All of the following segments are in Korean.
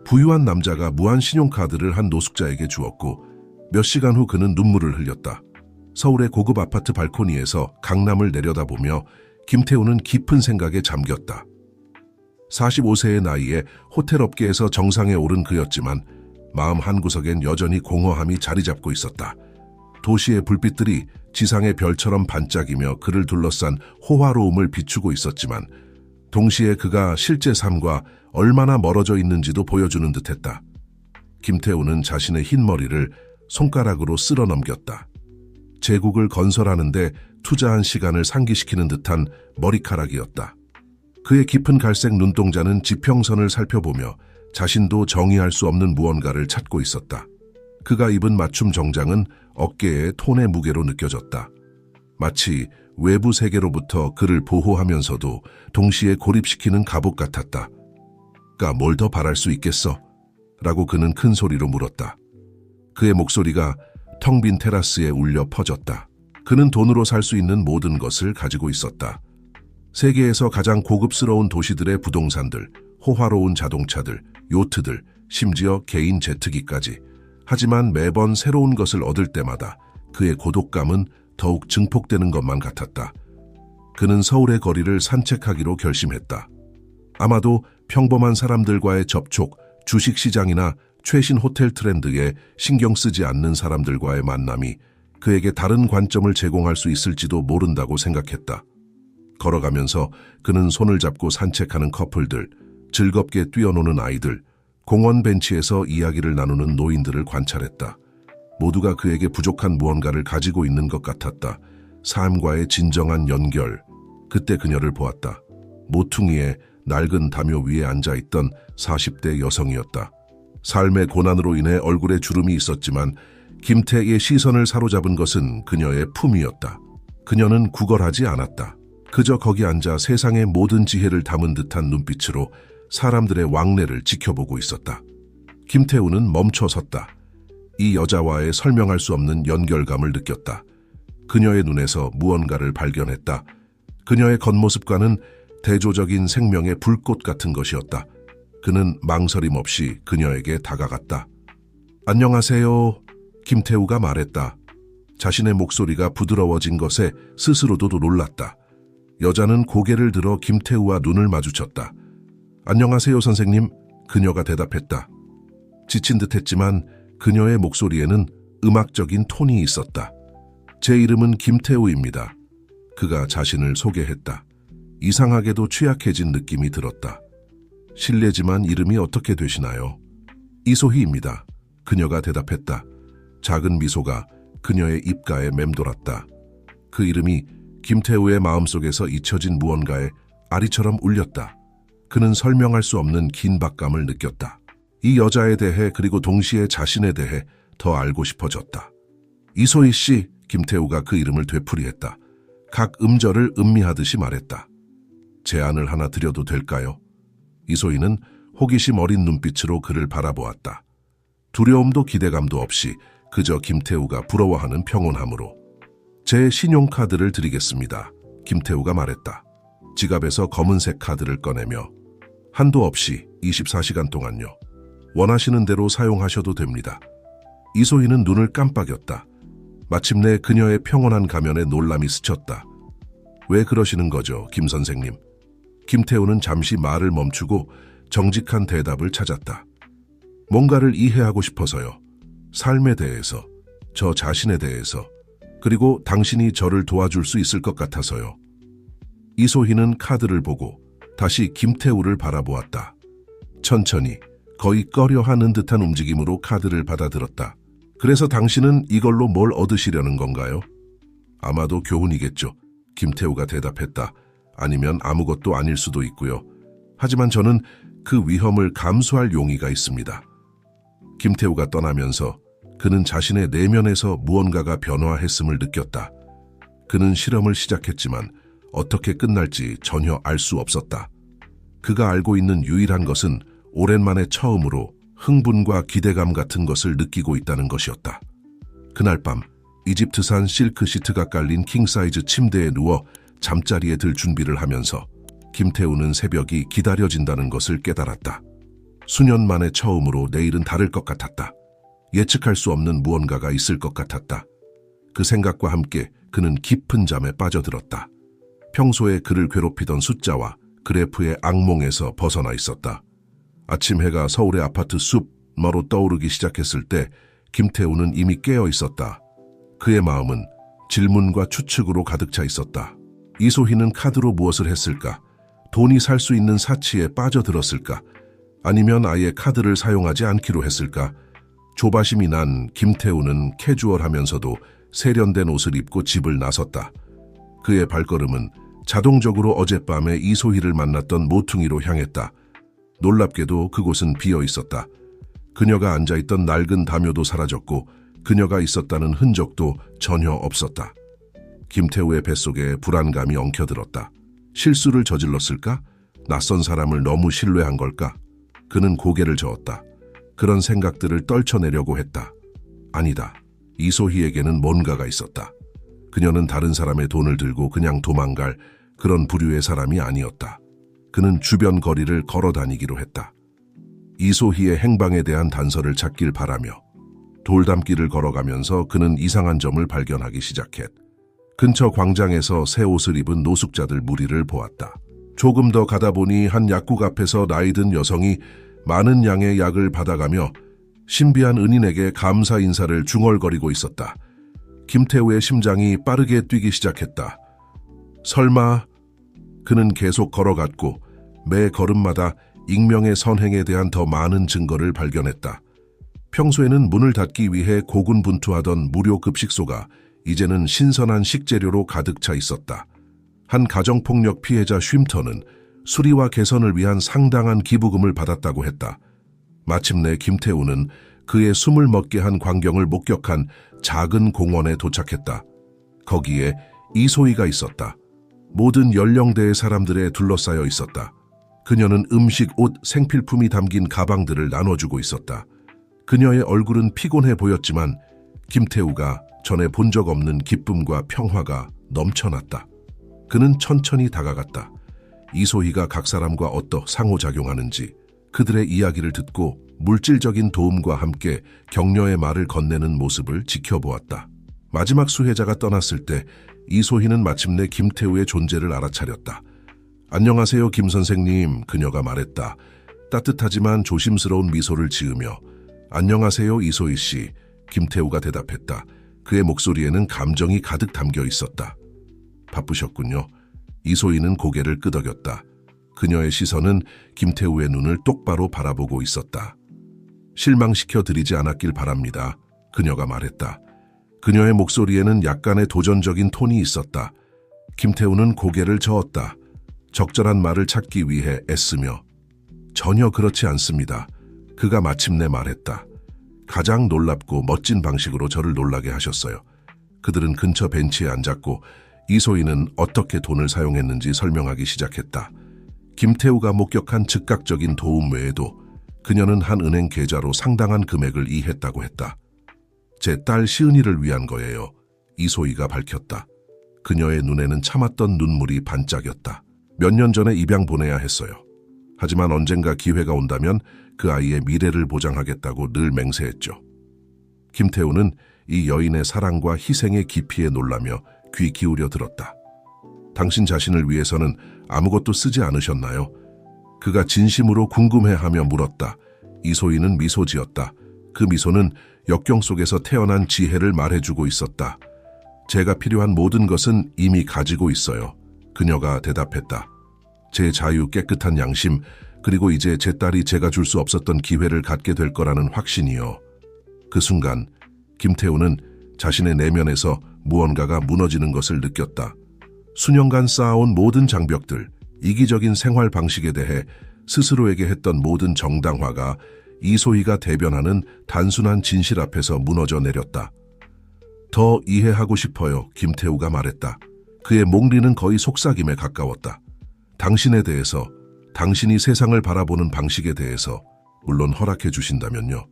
부유한 남자가 무한 신용카드를 한 노숙자에게 주었고 몇 시간 후 그는 눈물을 흘렸다. 서울의 고급 아파트 발코니에서 강남을 내려다보며 김태우는 깊은 생각에 잠겼다. 45세의 나이에 호텔 업계에서 정상에 오른 그였지만 마음 한구석엔 여전히 공허함이 자리 잡고 있었다. 도시의 불빛들이 지상의 별처럼 반짝이며 그를 둘러싼 호화로움을 비추고 있었지만 동시에 그가 실제 삶과 얼마나 멀어져 있는지도 보여주는 듯했다. 김태우는 자신의 흰 머리를 손가락으로 쓸어 넘겼다. 제국을 건설하는데 투자한 시간을 상기시키는 듯한 머리카락이었다. 그의 깊은 갈색 눈동자는 지평선을 살펴보며 자신도 정의할 수 없는 무언가를 찾고 있었다. 그가 입은 맞춤 정장은 어깨에 톤의 무게로 느껴졌다. 마치 외부 세계로부터 그를 보호하면서도 동시에 고립시키는 갑옷 같았다. 가 뭘 더 바랄 수 있겠어? 라고 그는 큰 소리로 물었다. 그의 목소리가 텅 빈 테라스에 울려 퍼졌다. 그는 돈으로 살 수 있는 모든 것을 가지고 있었다. 세계에서 가장 고급스러운 도시들의 부동산들, 호화로운 자동차들, 요트들, 심지어 개인 제트기까지. 하지만 매번 새로운 것을 얻을 때마다 그의 고독감은 더욱 증폭되는 것만 같았다. 그는 서울의 거리를 산책하기로 결심했다. 아마도 평범한 사람들과의 접촉, 주식시장이나 최신 호텔 트렌드에 신경 쓰지 않는 사람들과의 만남이 그에게 다른 관점을 제공할 수 있을지도 모른다고 생각했다. 걸어가면서 그는 손을 잡고 산책하는 커플들, 즐겁게 뛰어노는 아이들, 공원 벤치에서 이야기를 나누는 노인들을 관찰했다. 모두가 그에게 부족한 무언가를 가지고 있는 것 같았다. 삶과의 진정한 연결. 그때 그녀를 보았다. 모퉁이에 낡은 담요 위에 앉아있던 40대 여성이었다. 삶의 고난으로 인해 얼굴에 주름이 있었지만 김태의 시선을 사로잡은 것은 그녀의 품이었다. 그녀는 구걸하지 않았다. 그저 거기 앉아 세상의 모든 지혜를 담은 듯한 눈빛으로 사람들의 왕래를 지켜보고 있었다. 김태우는 멈춰 섰다. 이 여자와의 설명할 수 없는 연결감을 느꼈다. 그녀의 눈에서 무언가를 발견했다. 그녀의 겉모습과는 대조적인 생명의 불꽃 같은 것이었다. 그는 망설임 없이 그녀에게 다가갔다. 안녕하세요. 김태우가 말했다. 자신의 목소리가 부드러워진 것에 스스로도 놀랐다. 여자는 고개를 들어 김태우와 눈을 마주쳤다. 안녕하세요, 선생님. 그녀가 대답했다. 지친 듯했지만 그녀의 목소리에는 음악적인 톤이 있었다. 제 이름은 김태우입니다. 그가 자신을 소개했다. 이상하게도 취약해진 느낌이 들었다. 실례지만 이름이 어떻게 되시나요? 이소희입니다. 그녀가 대답했다. 작은 미소가 그녀의 입가에 맴돌았다. 그 이름이 김태우의 마음속에서 잊혀진 무언가에 아리처럼 울렸다. 그는 설명할 수 없는 긴박감을 느꼈다. 이 여자에 대해 그리고 동시에 자신에 대해 더 알고 싶어졌다. 이소희 씨, 김태우가 그 이름을 되풀이했다. 각 음절을 음미하듯이 말했다. 제안을 하나 드려도 될까요? 이소희는 호기심 어린 눈빛으로 그를 바라보았다. 두려움도 기대감도 없이 그저 김태우가 부러워하는 평온함으로. 제 신용카드를 드리겠습니다. 김태우가 말했다. 지갑에서 검은색 카드를 꺼내며 한도 없이 24시간 동안요. 원하시는 대로 사용하셔도 됩니다. 이소희는 눈을 깜빡였다. 마침내 그녀의 평온한 가면에 놀람이 스쳤다. 왜 그러시는 거죠, 김 선생님? 김태우는 잠시 말을 멈추고 정직한 대답을 찾았다. 뭔가를 이해하고 싶어서요. 삶에 대해서, 저 자신에 대해서, 그리고 당신이 저를 도와줄 수 있을 것 같아서요. 이소희는 카드를 보고 다시 김태우를 바라보았다. 천천히, 거의 꺼려하는 듯한 움직임으로 카드를 받아들었다. 그래서 당신은 이걸로 뭘 얻으시려는 건가요? 아마도 교훈이겠죠. 김태우가 대답했다. 아니면 아무것도 아닐 수도 있고요. 하지만 저는 그 위험을 감수할 용의가 있습니다. 김태우가 떠나면서 그는 자신의 내면에서 무언가가 변화했음을 느꼈다. 그는 실험을 시작했지만 어떻게 끝날지 전혀 알 수 없었다. 그가 알고 있는 유일한 것은 오랜만에 처음으로 흥분과 기대감 같은 것을 느끼고 있다는 것이었다. 그날 밤 이집트산 실크 시트가 깔린 킹사이즈 침대에 누워 잠자리에 들 준비를 하면서 김태우는 새벽이 기다려진다는 것을 깨달았다. 수년 만에 처음으로 내일은 다를 것 같았다. 예측할 수 없는 무언가가 있을 것 같았다. 그 생각과 함께 그는 깊은 잠에 빠져들었다. 평소에 그를 괴롭히던 숫자와 그래프의 악몽에서 벗어나 있었다. 아침 해가 서울의 아파트 숲마로 떠오르기 시작했을 때 김태우는 이미 깨어 있었다. 그의 마음은 질문과 추측으로 가득 차 있었다. 이소희는 카드로 무엇을 했을까? 돈이 살 수 있는 사치에 빠져들었을까? 아니면 아예 카드를 사용하지 않기로 했을까? 조바심이 난 김태우는 캐주얼하면서도 세련된 옷을 입고 집을 나섰다. 그의 발걸음은 자동적으로 어젯밤에 이소희를 만났던 모퉁이로 향했다. 놀랍게도 그곳은 비어 있었다. 그녀가 앉아있던 낡은 담요도 사라졌고 그녀가 있었다는 흔적도 전혀 없었다. 김태우의 뱃속에 불안감이 엉켜들었다. 실수를 저질렀을까? 낯선 사람을 너무 신뢰한 걸까? 그는 고개를 저었다. 그런 생각들을 떨쳐내려고 했다. 아니다. 이소희에게는 뭔가가 있었다. 그녀는 다른 사람의 돈을 들고 그냥 도망갈 그런 부류의 사람이 아니었다. 그는 주변 거리를 걸어 다니기로 했다. 이소희의 행방에 대한 단서를 찾길 바라며 돌담길을 걸어가면서 그는 이상한 점을 발견하기 시작했다. 근처 광장에서 새 옷을 입은 노숙자들 무리를 보았다. 조금 더 가다 보니 한 약국 앞에서 나이든 여성이 많은 양의 약을 받아가며 신비한 은인에게 감사 인사를 중얼거리고 있었다. 김태우의 심장이 빠르게 뛰기 시작했다. 설마. 그는 계속 걸어갔고 매 걸음마다 익명의 선행에 대한 더 많은 증거를 발견했다. 평소에는 문을 닫기 위해 고군분투하던 무료 급식소가 이제는 신선한 식재료로 가득 차 있었다. 한 가정폭력 피해자 쉼터는 수리와 개선을 위한 상당한 기부금을 받았다고 했다. 마침내 김태우는 그의 숨을 먹게 한 광경을 목격한 작은 공원에 도착했다. 거기에 이소희가 있었다. 모든 연령대의 사람들에 둘러싸여 있었다. 그녀는 음식, 옷, 생필품이 담긴 가방들을 나눠주고 있었다. 그녀의 얼굴은 피곤해 보였지만 김태우가 전에 본 적 없는 기쁨과 평화가 넘쳐났다. 그는 천천히 다가갔다. 이소희가 각 사람과 어떠 상호작용하는지 그들의 이야기를 듣고 물질적인 도움과 함께 격려의 말을 건네는 모습을 지켜보았다. 마지막 수혜자가 떠났을 때 이소희는 마침내 김태우의 존재를 알아차렸다. 안녕하세요, 김 선생님, 그녀가 말했다. 따뜻하지만 조심스러운 미소를 지으며 안녕하세요, 이소희 씨, 김태우가 대답했다. 그의 목소리에는 감정이 가득 담겨 있었다. 바쁘셨군요. 이소희는 고개를 끄덕였다. 그녀의 시선은 김태우의 눈을 똑바로 바라보고 있었다. 실망시켜 드리지 않았길 바랍니다. 그녀가 말했다. 그녀의 목소리에는 약간의 도전적인 톤이 있었다. 김태우는 고개를 저었다. 적절한 말을 찾기 위해 애쓰며 전혀 그렇지 않습니다. 그가 마침내 말했다. 가장 놀랍고 멋진 방식으로 저를 놀라게 하셨어요. 그들은 근처 벤치에 앉았고 이소희는 어떻게 돈을 사용했는지 설명하기 시작했다. 김태우가 목격한 즉각적인 도움 외에도 그녀는 한 은행 계좌로 상당한 금액을 이했다고 했다. 제 딸 시은이를 위한 거예요. 이소희가 밝혔다. 그녀의 눈에는 참았던 눈물이 반짝였다. 몇 년 전에 입양 보내야 했어요. 하지만 언젠가 기회가 온다면 그 아이의 미래를 보장하겠다고 늘 맹세했죠. 김태우는 이 여인의 사랑과 희생의 깊이에 놀라며 귀 기울여 들었다. 당신 자신을 위해서는 아무것도 쓰지 않으셨나요? 그가 진심으로 궁금해하며 물었다. 이소희는 미소 지었다. 그 미소는 역경 속에서 태어난 지혜를 말해주고 있었다. 제가 필요한 모든 것은 이미 가지고 있어요. 그녀가 대답했다. 제 자유, 깨끗한 양심, 그리고 이제 제 딸이 제가 줄 수 없었던 기회를 갖게 될 거라는 확신이요. 그 순간 김태우는 자신의 내면에서 무언가가 무너지는 것을 느꼈다. 수년간 쌓아온 모든 장벽들, 이기적인 생활 방식에 대해 스스로에게 했던 모든 정당화가 이소희가 대변하는 단순한 진실 앞에서 무너져 내렸다. 더 이해하고 싶어요, 김태우가 말했다. 그의 목리는 거의 속삭임에 가까웠다. 당신에 대해서, 당신이 세상을 바라보는 방식에 대해서 물론 허락해 주신다면요.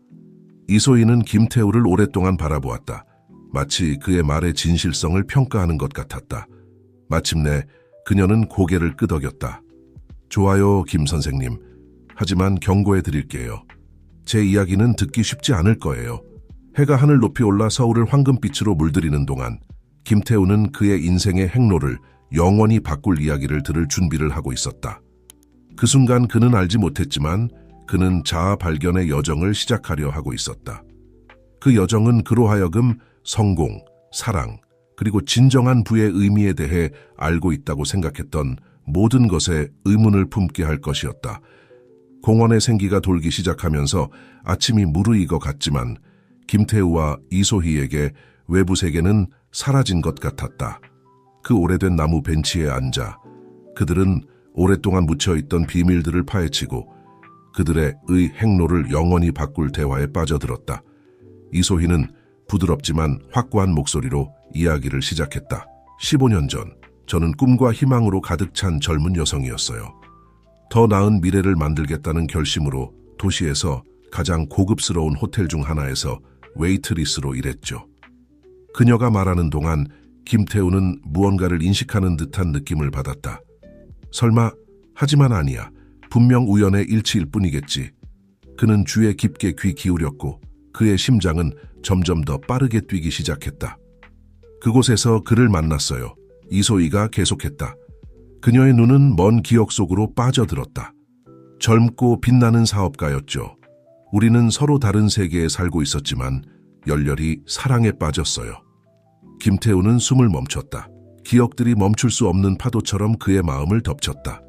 이소희는 김태우를 오랫동안 바라보았다. 마치 그의 말의 진실성을 평가하는 것 같았다. 마침내 그녀는 고개를 끄덕였다. 좋아요, 김 선생님. 하지만 경고해 드릴게요. 제 이야기는 듣기 쉽지 않을 거예요. 해가 하늘 높이 올라 서울을 황금빛으로 물들이는 동안 김태우는 그의 인생의 행로를 영원히 바꿀 이야기를 들을 준비를 하고 있었다. 그 순간 그는 알지 못했지만 그는 자아 발견의 여정을 시작하려 하고 있었다. 그 여정은 그로 하여금 성공, 사랑, 그리고 진정한 부의 의미에 대해 알고 있다고 생각했던 모든 것에 의문을 품게 할 것이었다. 공원의 생기가 돌기 시작하면서 아침이 무르익어 갔지만 김태우와 이소희에게 외부 세계는 사라진 것 같았다. 그 오래된 나무 벤치에 앉아 그들은 오랫동안 묻혀있던 비밀들을 파헤치고 그들의 행로를 영원히 바꿀 대화에 빠져들었다. 이소희는 부드럽지만 확고한 목소리로 이야기를 시작했다. 15년 전, 저는 꿈과 희망으로 가득 찬 젊은 여성이었어요. 더 나은 미래를 만들겠다는 결심으로 도시에서 가장 고급스러운 호텔 중 하나에서 웨이트리스로 일했죠. 그녀가 말하는 동안 김태우는 무언가를 인식하는 듯한 느낌을 받았다. 설마, 하지만 아니야. 분명 우연의 일치일 뿐이겠지. 그는 주에 깊게 귀 기울였고 그의 심장은 점점 더 빠르게 뛰기 시작했다. 그곳에서 그를 만났어요. 이소희가 계속했다. 그녀의 눈은 먼 기억 속으로 빠져들었다. 젊고 빛나는 사업가였죠. 우리는 서로 다른 세계에 살고 있었지만 열렬히 사랑에 빠졌어요. 김태우는 숨을 멈췄다. 기억들이 멈출 수 없는 파도처럼 그의 마음을 덮쳤다.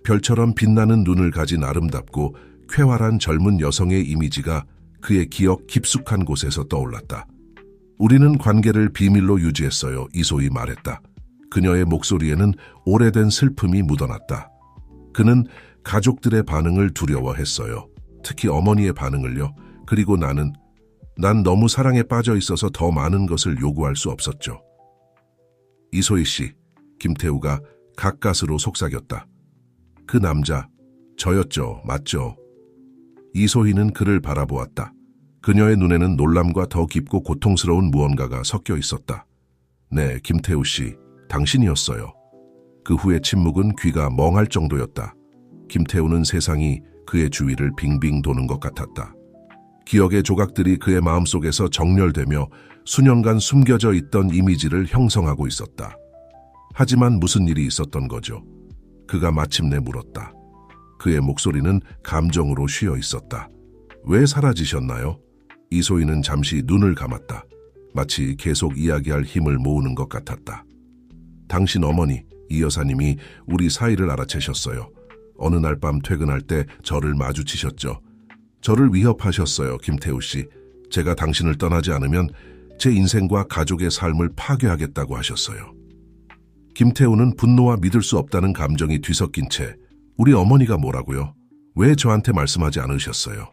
별처럼 빛나는 눈을 가진 아름답고 쾌활한 젊은 여성의 이미지가 그의 기억 깊숙한 곳에서 떠올랐다. 우리는 관계를 비밀로 유지했어요. 이소희 말했다. 그녀의 목소리에는 오래된 슬픔이 묻어났다. 그는 가족들의 반응을 두려워했어요. 특히 어머니의 반응을요. 그리고 난 너무 사랑에 빠져 있어서 더 많은 것을 요구할 수 없었죠. 이소희 씨, 김태우가 가까스로 속삭였다. 그 남자, 저였죠, 맞죠? 이소희는 그를 바라보았다. 그녀의 눈에는 놀람과 더 깊고 고통스러운 무언가가 섞여 있었다. 네, 김태우 씨, 당신이었어요. 그 후의 침묵은 귀가 멍할 정도였다. 김태우는 세상이 그의 주위를 빙빙 도는 것 같았다. 기억의 조각들이 그의 마음속에서 정렬되며 수년간 숨겨져 있던 이미지를 형성하고 있었다. 하지만 무슨 일이 있었던 거죠? 그가 마침내 물었다. 그의 목소리는 감정으로 쉬어 있었다. 왜 사라지셨나요? 이소희는 잠시 눈을 감았다. 마치 계속 이야기할 힘을 모으는 것 같았다. 당신 어머니, 이 여사님이 우리 사이를 알아채셨어요. 어느 날 밤 퇴근할 때 저를 마주치셨죠. 저를 위협하셨어요, 김태우 씨. 제가 당신을 떠나지 않으면 제 인생과 가족의 삶을 파괴하겠다고 하셨어요. 김태우는 분노와 믿을 수 없다는 감정이 뒤섞인 채 우리 어머니가 뭐라고요? 왜 저한테 말씀하지 않으셨어요?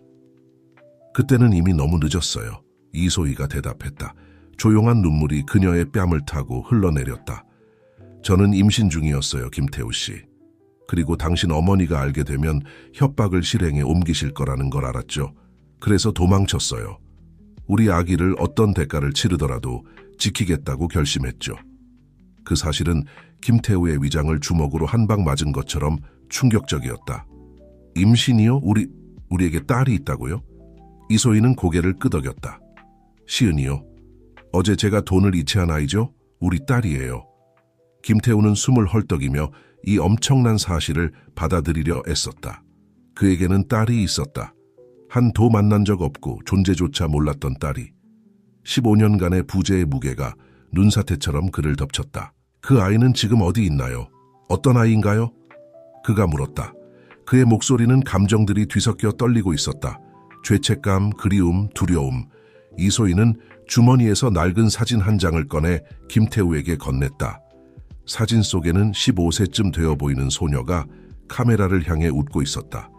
그때는 이미 너무 늦었어요. 이소희가 대답했다. 조용한 눈물이 그녀의 뺨을 타고 흘러내렸다. 저는 임신 중이었어요, 김태우 씨. 그리고 당신 어머니가 알게 되면 협박을 실행에 옮기실 거라는 걸 알았죠. 그래서 도망쳤어요. 우리 아기를 어떤 대가를 치르더라도 지키겠다고 결심했죠. 그 사실은 김태우의 위장을 주먹으로 한 방 맞은 것처럼 충격적이었다. 임신이요? 우리에게 딸이 있다고요? 이소희는 고개를 끄덕였다. 시은이요? 어제 제가 돈을 이체한 아이죠? 우리 딸이에요. 김태우는 숨을 헐떡이며 이 엄청난 사실을 받아들이려 애썼다. 그에게는 딸이 있었다. 한도 만난 적 없고 존재조차 몰랐던 딸이. 15년간의 부재의 무게가 눈사태처럼 그를 덮쳤다. 그 아이는 지금 어디 있나요? 어떤 아이인가요? 그가 물었다. 그의 목소리는 감정들이 뒤섞여 떨리고 있었다. 죄책감, 그리움, 두려움. 이소희는 주머니에서 낡은 사진 한 장을 꺼내 김태우에게 건넸다. 사진 속에는 15세쯤 되어 보이는 소녀가 카메라를 향해 웃고 있었다.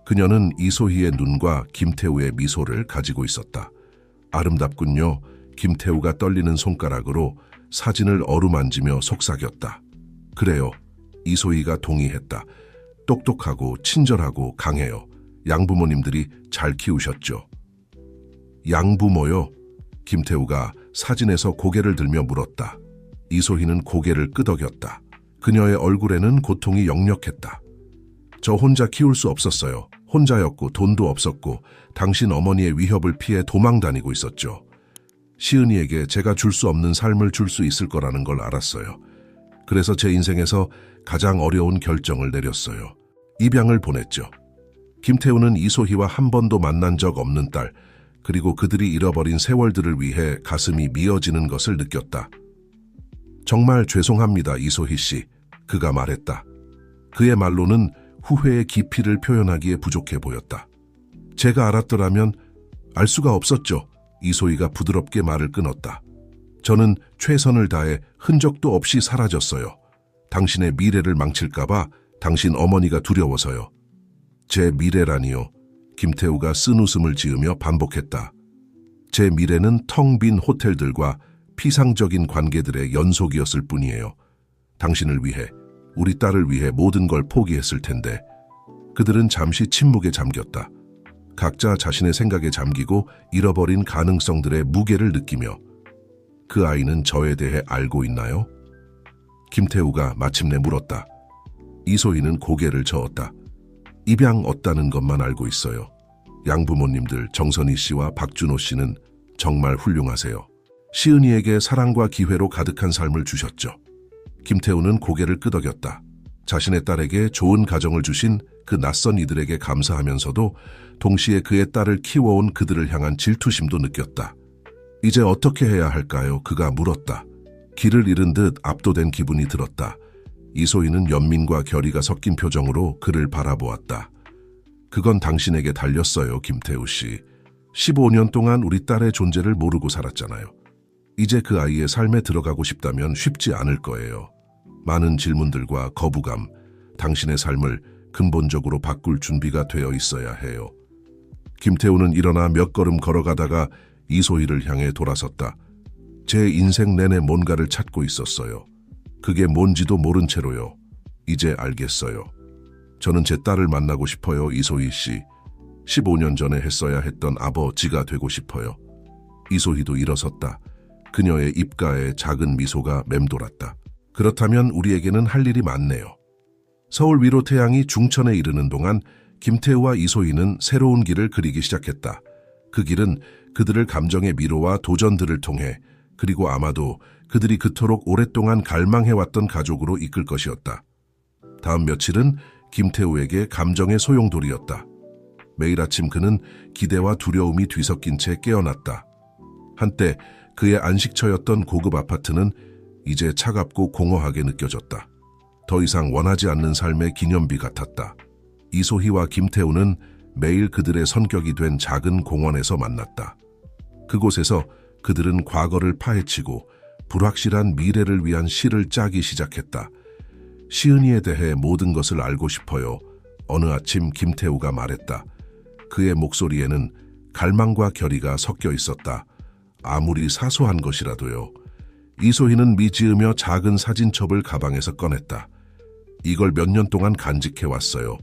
그녀는 이소희의 눈과 김태우의 미소를 가지고 있었다. 아름답군요. 김태우가 떨리는 손가락으로 사진을 어루만지며 속삭였다. 그래요. 이소희가 동의했다. 똑똑하고 친절하고 강해요. 양부모님들이 잘 키우셨죠. 양부모요? 김태우가 사진에서 고개를 들며 물었다. 이소희는 고개를 끄덕였다. 그녀의 얼굴에는 고통이 역력했다. 저 혼자 키울 수 없었어요. 혼자였고 돈도 없었고 당신 어머니의 위협을 피해 도망 다니고 있었죠. 시은이에게 제가 줄 수 없는 삶을 줄 수 있을 거라는 걸 알았어요. 그래서 제 인생에서 가장 어려운 결정을 내렸어요. 입양을 보냈죠. 김태우는 이소희와 한 번도 만난 적 없는 딸, 그리고 그들이 잃어버린 세월들을 위해 가슴이 미어지는 것을 느꼈다. 정말 죄송합니다, 이소희 씨. 그가 말했다. 그의 말로는 후회의 깊이를 표현하기에 부족해 보였다. 제가 알았더라면 알 수가 없었죠. 이소희가 부드럽게 말을 끊었다. 저는 최선을 다해 흔적도 없이 사라졌어요. 당신의 미래를 망칠까봐 당신 어머니가 두려워서요. 제 미래라니요. 김태우가 쓴 웃음을 지으며 반복했다. 제 미래는 텅 빈 호텔들과 피상적인 관계들의 연속이었을 뿐이에요. 당신을 위해, 우리 딸을 위해 모든 걸 포기했을 텐데. 그들은 잠시 침묵에 잠겼다. 각자 자신의 생각에 잠기고 잃어버린 가능성들의 무게를 느끼며. 그 아이는 저에 대해 알고 있나요? 김태우가 마침내 물었다. 이소희는 고개를 저었다. 입양 없다는 것만 알고 있어요. 양부모님들 정선희 씨와 박준호 씨는 정말 훌륭하세요. 시은이에게 사랑과 기회로 가득한 삶을 주셨죠. 김태우는 고개를 끄덕였다. 자신의 딸에게 좋은 가정을 주신 그 낯선 이들에게 감사하면서도 동시에 그의 딸을 키워온 그들을 향한 질투심도 느꼈다. 이제 어떻게 해야 할까요? 그가 물었다. 길을 잃은 듯 압도된 기분이 들었다. 이소희는 연민과 결의가 섞인 표정으로 그를 바라보았다. 그건 당신에게 달렸어요, 김태우 씨. 15년 동안 우리 딸의 존재를 모르고 살았잖아요. 이제 그 아이의 삶에 들어가고 싶다면 쉽지 않을 거예요. 많은 질문들과 거부감, 당신의 삶을 근본적으로 바꿀 준비가 되어 있어야 해요. 김태우는 일어나 몇 걸음 걸어가다가 이소희를 향해 돌아섰다. 제 인생 내내 뭔가를 찾고 있었어요. 그게 뭔지도 모른 채로요. 이제 알겠어요. 저는 제 딸을 만나고 싶어요, 이소희 씨. 15년 전에 했어야 했던 아버지가 되고 싶어요. 이소희도 일어섰다. 그녀의 입가에 작은 미소가 맴돌았다. 그렇다면 우리에게는 할 일이 많네요. 서울 위로 태양이 중천에 이르는 동안 김태우와 이소희는 새로운 길을 그리기 시작했다. 그 길은 그들을 감정의 미로와 도전들을 통해, 그리고 아마도 그들이 그토록 오랫동안 갈망해왔던 가족으로 이끌 것이었다. 다음 며칠은 김태우에게 감정의 소용돌이였다. 매일 아침 그는 기대와 두려움이 뒤섞인 채 깨어났다. 한때 그의 안식처였던 고급 아파트는 이제 차갑고 공허하게 느껴졌다. 더 이상 원하지 않는 삶의 기념비 같았다. 이소희와 김태우는 매일 그들의 선격이 된 작은 공원에서 만났다. 그곳에서 그들은 과거를 파헤치고 불확실한 미래를 위한 시를 짜기 시작했다. 시은이에 대해 모든 것을 알고 싶어요. 어느 아침 김태우가 말했다. 그의 목소리에는 갈망과 결의가 섞여 있었다. 아무리 사소한 것이라도요. 이소희는 미지으며 작은 사진첩을 가방에서 꺼냈다. 이걸 몇 년 동안 간직해왔어요.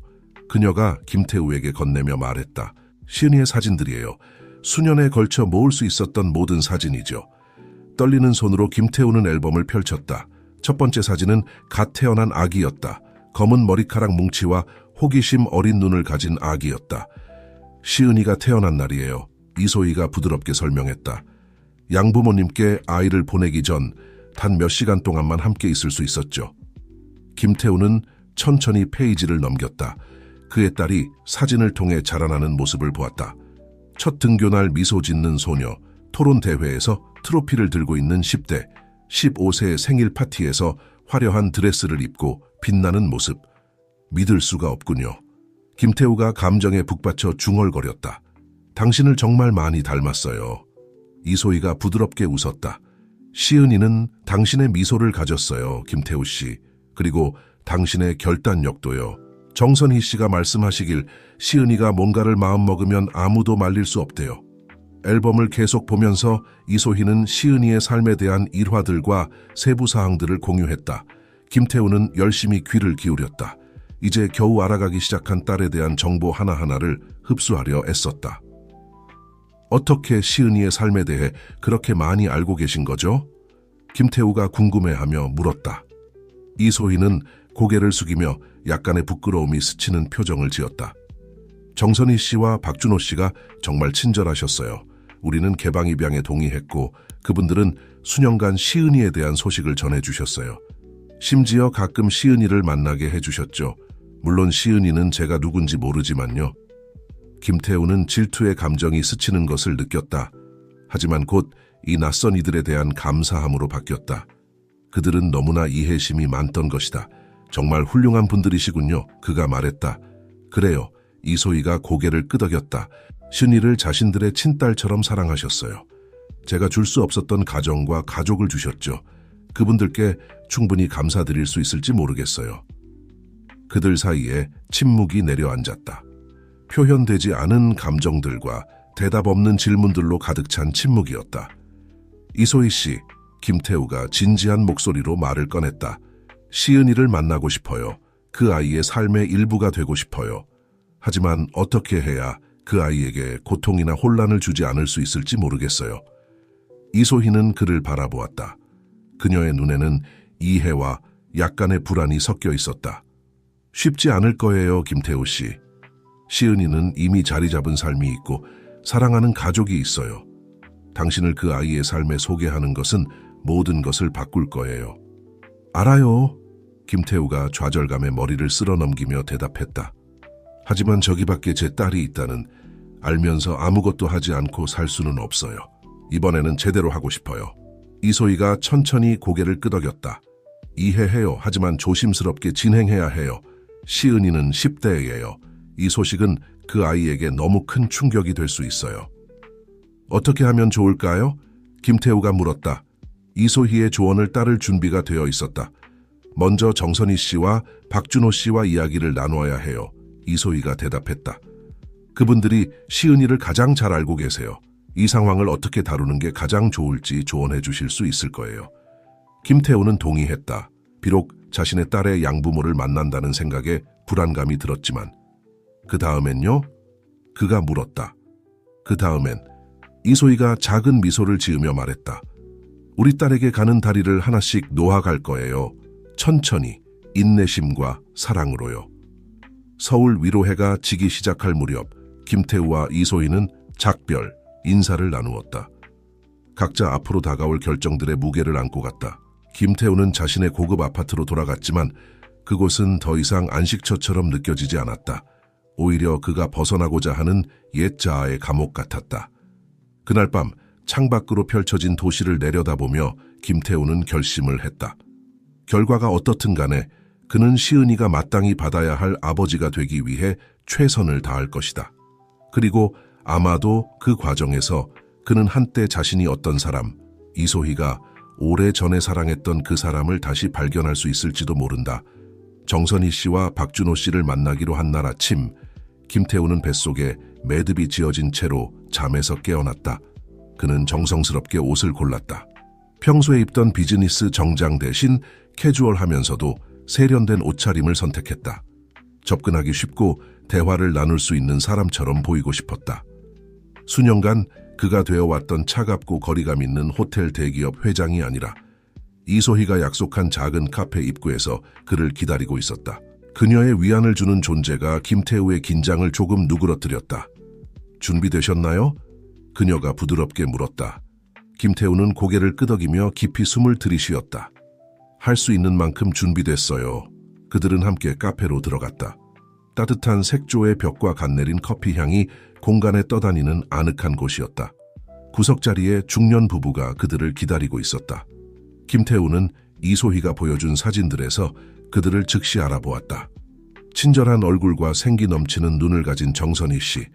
그녀가 김태우에게 건네며 말했다. 시은이의 사진들이에요. 수년에 걸쳐 모을 수 있었던 모든 사진이죠. 떨리는 손으로 김태우는 앨범을 펼쳤다. 첫 번째 사진은 갓 태어난 아기였다. 검은 머리카락 뭉치와 호기심 어린 눈을 가진 아기였다. 시은이가 태어난 날이에요. 이소희가 부드럽게 설명했다. 양부모님께 아이를 보내기 전 단 몇 시간 동안만 함께 있을 수 있었죠. 김태우는 천천히 페이지를 넘겼다. 그의 딸이 사진을 통해 자라나는 모습을 보았다. 첫 등교날 미소 짓는 소녀, 토론 대회에서 트로피를 들고 있는 10대, 15세 생일 파티에서 화려한 드레스를 입고 빛나는 모습. 믿을 수가 없군요. 김태우가 감정에 북받쳐 중얼거렸다. 당신을 정말 많이 닮았어요. 이소희가 부드럽게 웃었다. 시은이는 당신의 미소를 가졌어요, 김태우 씨. 그리고 당신의 결단력도요. 정선희 씨가 말씀하시길 시은이가 뭔가를 마음먹으면 아무도 말릴 수 없대요. 앨범을 계속 보면서 이소희는 시은이의 삶에 대한 일화들과 세부 사항들을 공유했다. 김태우는 열심히 귀를 기울였다. 이제 겨우 알아가기 시작한 딸에 대한 정보 하나하나를 흡수하려 애썼다. 어떻게 시은이의 삶에 대해 그렇게 많이 알고 계신 거죠? 김태우가 궁금해하며 물었다. 이소희는 고개를 숙이며 약간의 부끄러움이 스치는 표정을 지었다. 정선희 씨와 박준호 씨가 정말 친절하셨어요. 우리는 개방 입양에 동의했고 그분들은 수년간 시은이에 대한 소식을 전해주셨어요. 심지어 가끔 시은이를 만나게 해주셨죠. 물론 시은이는 제가 누군지 모르지만요. 김태우는 질투의 감정이 스치는 것을 느꼈다. 하지만 곧 이 낯선 이들에 대한 감사함으로 바뀌었다. 그들은 너무나 이해심이 많던 것이다. 정말 훌륭한 분들이시군요. 그가 말했다. 그래요. 이소희가 고개를 끄덕였다. 신이를 자신들의 친딸처럼 사랑하셨어요. 제가 줄 수 없었던 가정과 가족을 주셨죠. 그분들께 충분히 감사드릴 수 있을지 모르겠어요. 그들 사이에 침묵이 내려앉았다. 표현되지 않은 감정들과 대답 없는 질문들로 가득 찬 침묵이었다. 이소희 씨, 김태우가 진지한 목소리로 말을 꺼냈다. 시은이를 만나고 싶어요. 그 아이의 삶의 일부가 되고 싶어요. 하지만 어떻게 해야 그 아이에게 고통이나 혼란을 주지 않을 수 있을지 모르겠어요. 이소희는 그를 바라보았다. 그녀의 눈에는 이해와 약간의 불안이 섞여 있었다. 쉽지 않을 거예요, 김태우 씨. 시은이는 이미 자리 잡은 삶이 있고 사랑하는 가족이 있어요. 당신을 그 아이의 삶에 소개하는 것은 모든 것을 바꿀 거예요. 알아요. 김태우가 좌절감에 머리를 쓸어넘기며 대답했다. 하지만 저기밖에 제 딸이 있다는 알면서 아무것도 하지 않고 살 수는 없어요. 이번에는 제대로 하고 싶어요. 이소희가 천천히 고개를 끄덕였다. 이해해요. 하지만 조심스럽게 진행해야 해요. 시은이는 10대예요. 이 소식은 그 아이에게 너무 큰 충격이 될 수 있어요. 어떻게 하면 좋을까요? 김태우가 물었다. 이소희의 조언을 따를 준비가 되어 있었다. 먼저 정선희 씨와 박준호 씨와 이야기를 나누어야 해요. 이소희가 대답했다. 그분들이 시은이를 가장 잘 알고 계세요. 이 상황을 어떻게 다루는 게 가장 좋을지 조언해 주실 수 있을 거예요. 김태우는 동의했다. 비록 자신의 딸의 양부모를 만난다는 생각에 불안감이 들었지만 그 다음엔요? 그가 물었다. 그 다음엔 이소희가 작은 미소를 지으며 말했다. 우리 딸에게 가는 다리를 하나씩 놓아갈 거예요. 천천히, 인내심과 사랑으로요. 서울 위로해가 지기 시작할 무렵 김태우와 이소희는 작별, 인사를 나누었다. 각자 앞으로 다가올 결정들의 무게를 안고 갔다. 김태우는 자신의 고급 아파트로 돌아갔지만 그곳은 더 이상 안식처처럼 느껴지지 않았다. 오히려 그가 벗어나고자 하는 옛 자아의 감옥 같았다. 그날 밤 창밖으로 펼쳐진 도시를 내려다보며 김태우는 결심을 했다. 결과가 어떻든 간에 그는 시은이가 마땅히 받아야 할 아버지가 되기 위해 최선을 다할 것이다. 그리고 아마도 그 과정에서 그는 한때 자신이 어떤 사람, 이소희가 오래전에 사랑했던 그 사람을 다시 발견할 수 있을지도 모른다. 정선희 씨와 박준호 씨를 만나기로 한 날 아침, 김태우는 뱃속에 매듭이 지어진 채로 잠에서 깨어났다. 그는 정성스럽게 옷을 골랐다. 평소에 입던 비즈니스 정장 대신 캐주얼하면서도 세련된 옷차림을 선택했다. 접근하기 쉽고 대화를 나눌 수 있는 사람처럼 보이고 싶었다. 수년간 그가 되어왔던 차갑고 거리감 있는 호텔 대기업 회장이 아니라 이소희가 약속한 작은 카페 입구에서 그를 기다리고 있었다. 그녀의 위안을 주는 존재가 김태우의 긴장을 조금 누그러뜨렸다. 준비되셨나요? 그녀가 부드럽게 물었다. 김태우는 고개를 끄덕이며 깊이 숨을 들이쉬었다. 할 수 있는 만큼 준비됐어요. 그들은 함께 카페로 들어갔다. 따뜻한 색조의 벽과 갓내린 커피 향이 공간에 떠다니는 아늑한 곳이었다. 구석자리에 중년 부부가 그들을 기다리고 있었다. 김태우는 이소희가 보여준 사진들에서 그들을 즉시 알아보았다. 친절한 얼굴과 생기 넘치는 눈을 가진 정선희 씨,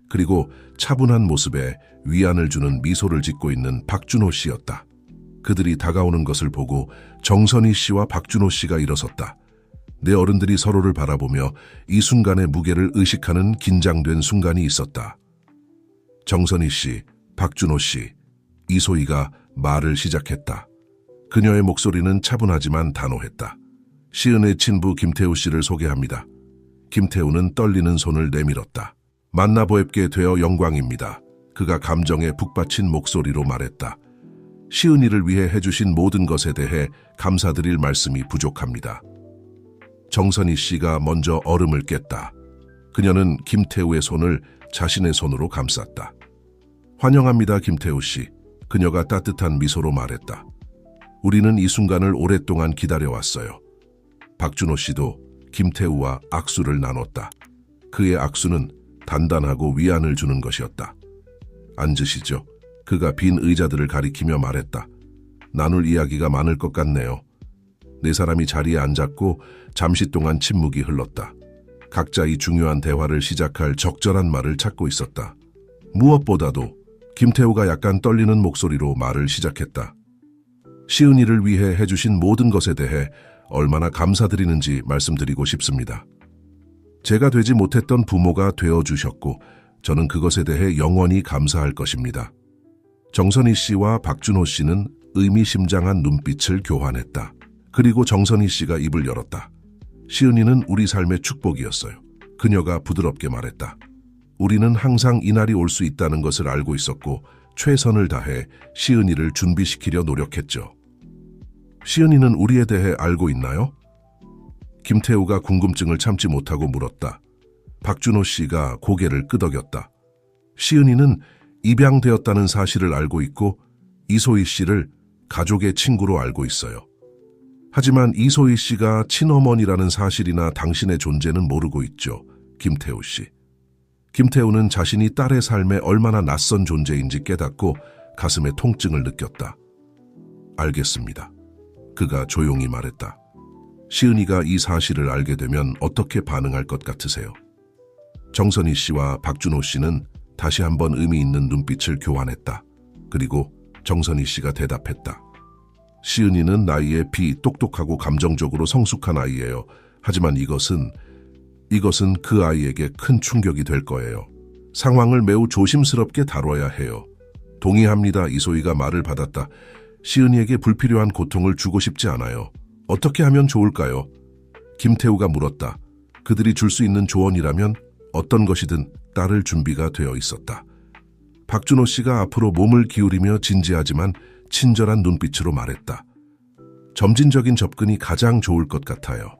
그리고 차분한 모습에 위안을 주는 미소를 짓고 있는 박준호 씨였다. 그들이 다가오는 것을 보고 정선희 씨와 박준호 씨가 일어섰다. 내 어른들이 서로를 바라보며 이 순간의 무게를 의식하는 긴장된 순간이 있었다. 정선희 씨, 박준호 씨, 이소희가 말을 시작했다. 그녀의 목소리는 차분하지만 단호했다. 시은의 친부 김태우 씨를 소개합니다. 김태우는 떨리는 손을 내밀었다. 만나뵙게 되어 영광입니다. 그가 감정에 북받친 목소리로 말했다. 시은이를 위해 해주신 모든 것에 대해 감사드릴 말씀이 부족합니다. 정선희 씨가 먼저 얼음을 깼다. 그녀는 김태우의 손을 자신의 손으로 감쌌다. 환영합니다, 김태우 씨. 그녀가 따뜻한 미소로 말했다. 우리는 이 순간을 오랫동안 기다려왔어요. 박준호 씨도 김태우와 악수를 나눴다. 그의 악수는 단단하고 위안을 주는 것이었다. 앉으시죠. 그가 빈 의자들을 가리키며 말했다. 나눌 이야기가 많을 것 같네요. 네 사람이 자리에 앉았고 잠시 동안 침묵이 흘렀다. 각자 이 중요한 대화를 시작할 적절한 말을 찾고 있었다. 무엇보다도 김태우가 약간 떨리는 목소리로 말을 시작했다. 시은이를 위해 해주신 모든 것에 대해 얼마나 감사드리는지 말씀드리고 싶습니다. 제가 되지 못했던 부모가 되어주셨고 저는 그것에 대해 영원히 감사할 것입니다. 정선희 씨와 박준호 씨는 의미심장한 눈빛을 교환했다. 그리고 정선희 씨가 입을 열었다. 시은이는 우리 삶의 축복이었어요. 그녀가 부드럽게 말했다. 우리는 항상 이날이 올 수 있다는 것을 알고 있었고 최선을 다해 시은이를 준비시키려 노력했죠. 시은이는 우리에 대해 알고 있나요? 김태우가 궁금증을 참지 못하고 물었다. 박준호 씨가 고개를 끄덕였다. 시은이는 입양되었다는 사실을 알고 있고 이소희 씨를 가족의 친구로 알고 있어요. 하지만 이소희 씨가 친어머니라는 사실이나 당신의 존재는 모르고 있죠. 김태우 씨. 김태우는 자신이 딸의 삶에 얼마나 낯선 존재인지 깨닫고 가슴에 통증을 느꼈다. 알겠습니다. 그가 조용히 말했다. 시은이가 이 사실을 알게 되면 어떻게 반응할 것 같으세요? 정선희 씨와 박준호 씨는 다시 한번 의미 있는 눈빛을 교환했다. 그리고 정선희 씨가 대답했다. 시은이는 나이에 똑똑하고 감정적으로 성숙한 아이예요. 하지만 이것은 그 아이에게 큰 충격이 될 거예요. 상황을 매우 조심스럽게 다뤄야 해요. 동의합니다. 이소희가 말을 받았다. 시은이에게 불필요한 고통을 주고 싶지 않아요. 어떻게 하면 좋을까요? 김태우가 물었다. 그들이 줄 수 있는 조언이라면 어떤 것이든 따를 준비가 되어 있었다. 박준호 씨가 앞으로 몸을 기울이며 진지하지만 친절한 눈빛으로 말했다. 점진적인 접근이 가장 좋을 것 같아요.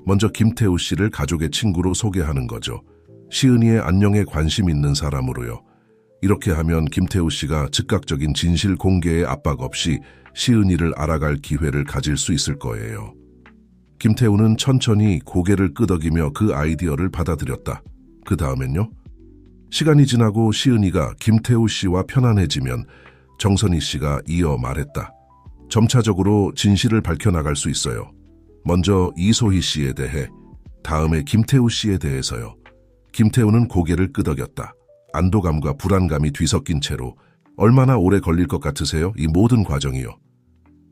먼저 김태우 씨를 가족의 친구로 소개하는 거죠. 시은이의 안녕에 관심 있는 사람으로요. 이렇게 하면 김태우 씨가 즉각적인 진실 공개의 압박 없이 시은이를 알아갈 기회를 가질 수 있을 거예요. 김태우는 천천히 고개를 끄덕이며 그 아이디어를 받아들였다. 그 다음엔요? 시간이 지나고 시은이가 김태우 씨와 편안해지면 정선희 씨가 이어 말했다. 점차적으로 진실을 밝혀나갈 수 있어요. 먼저 이소희 씨에 대해, 다음에 김태우 씨에 대해서요. 김태우는 고개를 끄덕였다. 안도감과 불안감이 뒤섞인 채로 얼마나 오래 걸릴 것 같으세요? 이 모든 과정이요.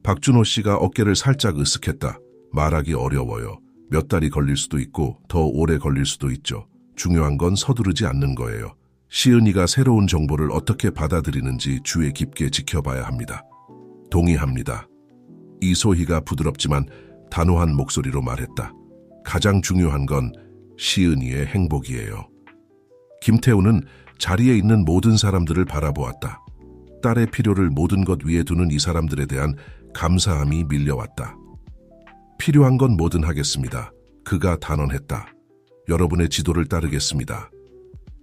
박준호 씨가 어깨를 살짝 으쓱했다. 말하기 어려워요. 몇 달이 걸릴 수도 있고 더 오래 걸릴 수도 있죠. 중요한 건 서두르지 않는 거예요. 시은이가 새로운 정보를 어떻게 받아들이는지 주의 깊게 지켜봐야 합니다. 동의합니다. 이소희가 부드럽지만 단호한 목소리로 말했다. 가장 중요한 건 시은이의 행복이에요. 김태우는 자리에 있는 모든 사람들을 바라보았다. 딸의 필요를 모든 것 위에 두는 이 사람들에 대한 감사함이 밀려왔다. 필요한 건 뭐든 하겠습니다. 그가 단언했다. 여러분의 지도를 따르겠습니다.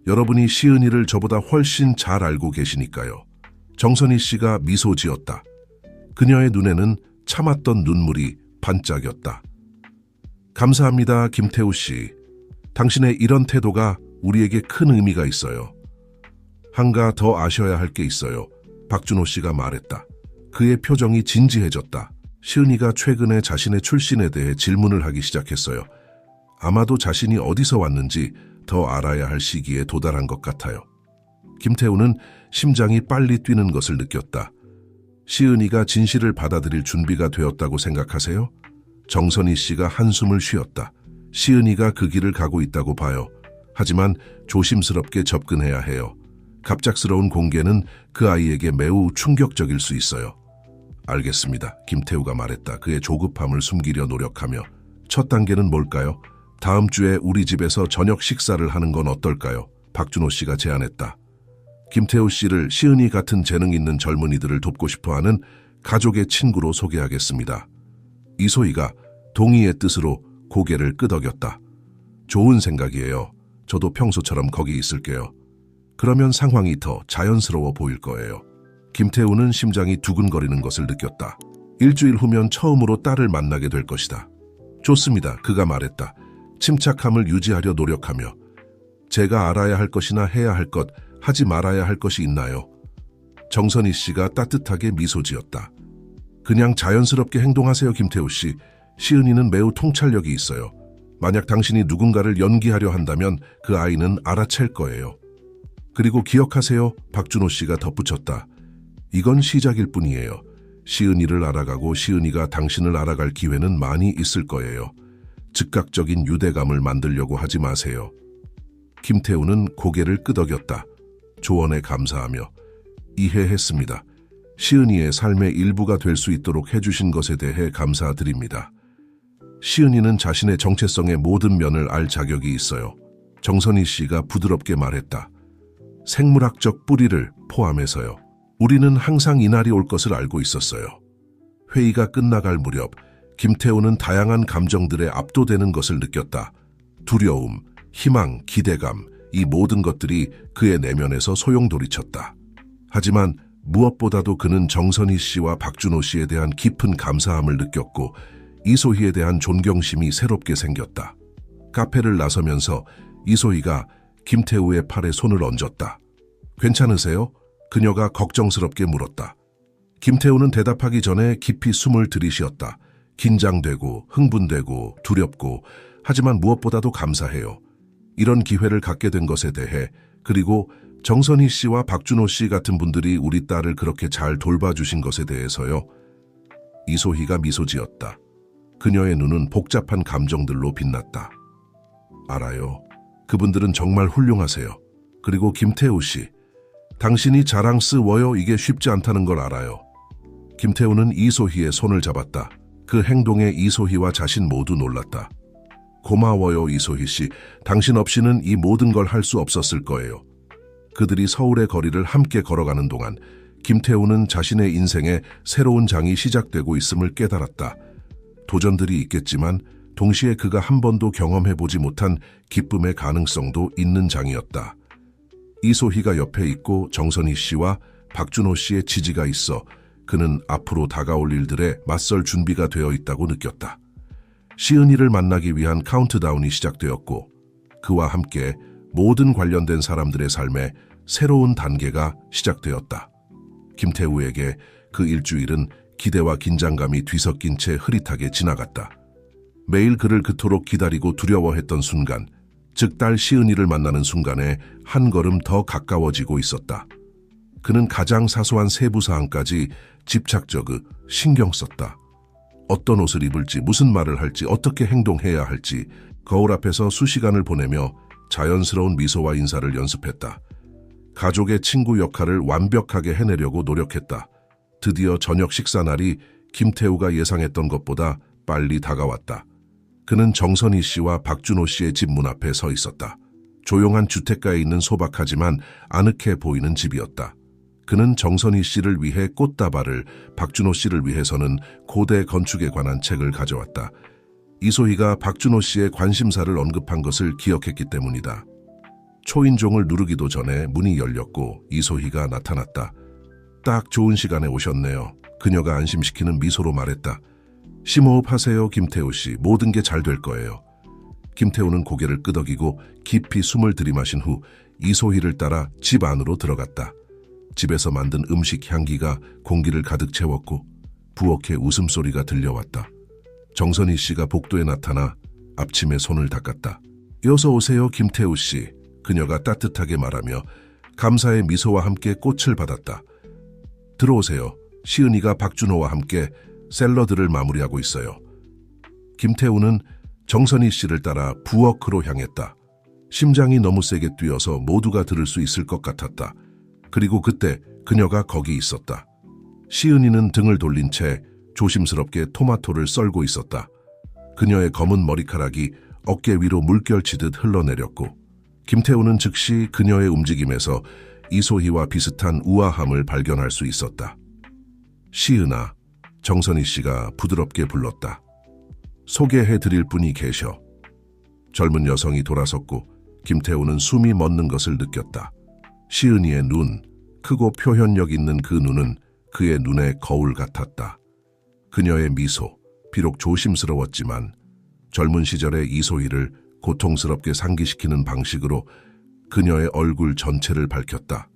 여러분이 시은이를 저보다 훨씬 잘 알고 계시니까요. 정선희 씨가 미소 지었다. 그녀의 눈에는 참았던 눈물이 반짝였다. 감사합니다, 김태우 씨. 당신의 이런 태도가 우리에게 큰 의미가 있어요. 한가 더 아셔야 할 게 있어요. 박준호 씨가 말했다. 그의 표정이 진지해졌다. 시은이가 최근에 자신의 출신에 대해 질문을 하기 시작했어요. 아마도 자신이 어디서 왔는지 더 알아야 할 시기에 도달한 것 같아요. 김태우는 심장이 빨리 뛰는 것을 느꼈다. 시은이가 진실을 받아들일 준비가 되었다고 생각하세요? 정선희 씨가 한숨을 쉬었다. 시은이가 그 길을 가고 있다고 봐요. 하지만 조심스럽게 접근해야 해요. 갑작스러운 공개는 그 아이에게 매우 충격적일 수 있어요. 알겠습니다. 김태우가 말했다. 그의 조급함을 숨기려 노력하며. 첫 단계는 뭘까요? 다음 주에 우리 집에서 저녁 식사를 하는 건 어떨까요? 박준호 씨가 제안했다. 김태우 씨를 시은이 같은 재능 있는 젊은이들을 돕고 싶어하는 가족의 친구로 소개하겠습니다. 이소희가 동의의 뜻으로 고개를 끄덕였다. 좋은 생각이에요. 저도 평소처럼 거기 있을게요. 그러면 상황이 더 자연스러워 보일 거예요. 김태우는 심장이 두근거리는 것을 느꼈다. 일주일 후면 처음으로 딸을 만나게 될 것이다. 좋습니다. 그가 말했다. 침착함을 유지하려 노력하며. 제가 알아야 할 것이나 해야 할 것, 하지 말아야 할 것이 있나요? 정선희 씨가 따뜻하게 미소 지었다. 그냥 자연스럽게 행동하세요, 김태우 씨. 시은이는 매우 통찰력이 있어요. 만약 당신이 누군가를 연기하려 한다면 그 아이는 알아챌 거예요. 그리고 기억하세요, 박준호 씨가 덧붙였다. 이건 시작일 뿐이에요. 시은이를 알아가고 시은이가 당신을 알아갈 기회는 많이 있을 거예요. 즉각적인 유대감을 만들려고 하지 마세요. 김태우는 고개를 끄덕였다. 조언에 감사하며. 이해했습니다. 시은이의 삶의 일부가 될 수 있도록 해주신 것에 대해 감사드립니다. 시은이는 자신의 정체성의 모든 면을 알 자격이 있어요. 정선희 씨가 부드럽게 말했다. 생물학적 뿌리를 포함해서요. 우리는 항상 이날이 올 것을 알고 있었어요. 회의가 끝나갈 무렵 김태우는 다양한 감정들에 압도되는 것을 느꼈다. 두려움, 희망, 기대감, 이 모든 것들이 그의 내면에서 소용돌이쳤다. 하지만 무엇보다도 그는 정선희 씨와 박준호 씨에 대한 깊은 감사함을 느꼈고 이소희에 대한 존경심이 새롭게 생겼다. 카페를 나서면서 이소희가 김태우의 팔에 손을 얹었다. 괜찮으세요? 그녀가 걱정스럽게 물었다. 김태우는 대답하기 전에 깊이 숨을 들이쉬었다. 긴장되고 흥분되고 두렵고 하지만 무엇보다도 감사해요. 이런 기회를 갖게 된 것에 대해 그리고 정선희 씨와 박준호 씨 같은 분들이 우리 딸을 그렇게 잘 돌봐주신 것에 대해서요. 이소희가 미소 지었다. 그녀의 눈은 복잡한 감정들로 빛났다. 알아요. 그분들은 정말 훌륭하세요. 그리고 김태우 씨, 당신이 자랑스러워요. 이게 쉽지 않다는 걸 알아요. 김태우는 이소희의 손을 잡았다. 그 행동에 이소희와 자신 모두 놀랐다. 고마워요, 이소희 씨. 당신 없이는 이 모든 걸 할 수 없었을 거예요. 그들이 서울의 거리를 함께 걸어가는 동안 김태우는 자신의 인생에 새로운 장이 시작되고 있음을 깨달았다. 도전들이 있겠지만 동시에 그가 한 번도 경험해보지 못한 기쁨의 가능성도 있는 장이었다. 이소희가 옆에 있고 정선희 씨와 박준호 씨의 지지가 있어 그는 앞으로 다가올 일들에 맞설 준비가 되어 있다고 느꼈다. 시은이를 만나기 위한 카운트다운이 시작되었고 그와 함께 모든 관련된 사람들의 삶에 새로운 단계가 시작되었다. 김태우에게 그 일주일은 기대와 긴장감이 뒤섞인 채 흐릿하게 지나갔다. 매일 그를 그토록 기다리고 두려워했던 순간, 즉 딸 시은이를 만나는 순간에 한 걸음 더 가까워지고 있었다. 그는 가장 사소한 세부사항까지 집착적으로 신경 썼다. 어떤 옷을 입을지, 무슨 말을 할지, 어떻게 행동해야 할지 거울 앞에서 수시간을 보내며 자연스러운 미소와 인사를 연습했다. 가족의 친구 역할을 완벽하게 해내려고 노력했다. 드디어 저녁 식사 날이 김태우가 예상했던 것보다 빨리 다가왔다. 그는 정선희 씨와 박준호 씨의 집 문 앞에 서 있었다. 조용한 주택가에 있는 소박하지만 아늑해 보이는 집이었다. 그는 정선희 씨를 위해 꽃다발을, 박준호 씨를 위해서는 고대 건축에 관한 책을 가져왔다. 이소희가 박준호 씨의 관심사를 언급한 것을 기억했기 때문이다. 초인종을 누르기도 전에 문이 열렸고 이소희가 나타났다. 딱 좋은 시간에 오셨네요. 그녀가 안심시키는 미소로 말했다. 심호흡하세요, 김태우 씨. 모든 게 잘 될 거예요. 김태우는 고개를 끄덕이고 깊이 숨을 들이마신 후 이소희를 따라 집 안으로 들어갔다. 집에서 만든 음식 향기가 공기를 가득 채웠고 부엌에 웃음소리가 들려왔다. 정선희 씨가 복도에 나타나 앞침에 손을 닦았다. 어서 오세요, 김태우 씨. 그녀가 따뜻하게 말하며 감사의 미소와 함께 꽃을 받았다. 들어오세요. 시은이가 박준호와 함께 샐러드를 마무리하고 있어요. 김태우는 정선희 씨를 따라 부엌으로 향했다. 심장이 너무 세게 뛰어서 모두가 들을 수 있을 것 같았다. 그리고 그때 그녀가 거기 있었다. 시은이는 등을 돌린 채 조심스럽게 토마토를 썰고 있었다. 그녀의 검은 머리카락이 어깨 위로 물결치듯 흘러내렸고 김태우는 즉시 그녀의 움직임에서 이소희와 비슷한 우아함을 발견할 수 있었다. 시은아, 정선희 씨가 부드럽게 불렀다. 소개해 드릴 분이 계셔. 젊은 여성이 돌아섰고 김태우는 숨이 멎는 것을 느꼈다. 시은이의 눈, 크고 표현력 있는 그 눈은 그의 눈의 거울 같았다. 그녀의 미소, 비록 조심스러웠지만 젊은 시절의 이소희를 고통스럽게 상기시키는 방식으로 그녀의 얼굴 전체를 밝혔다.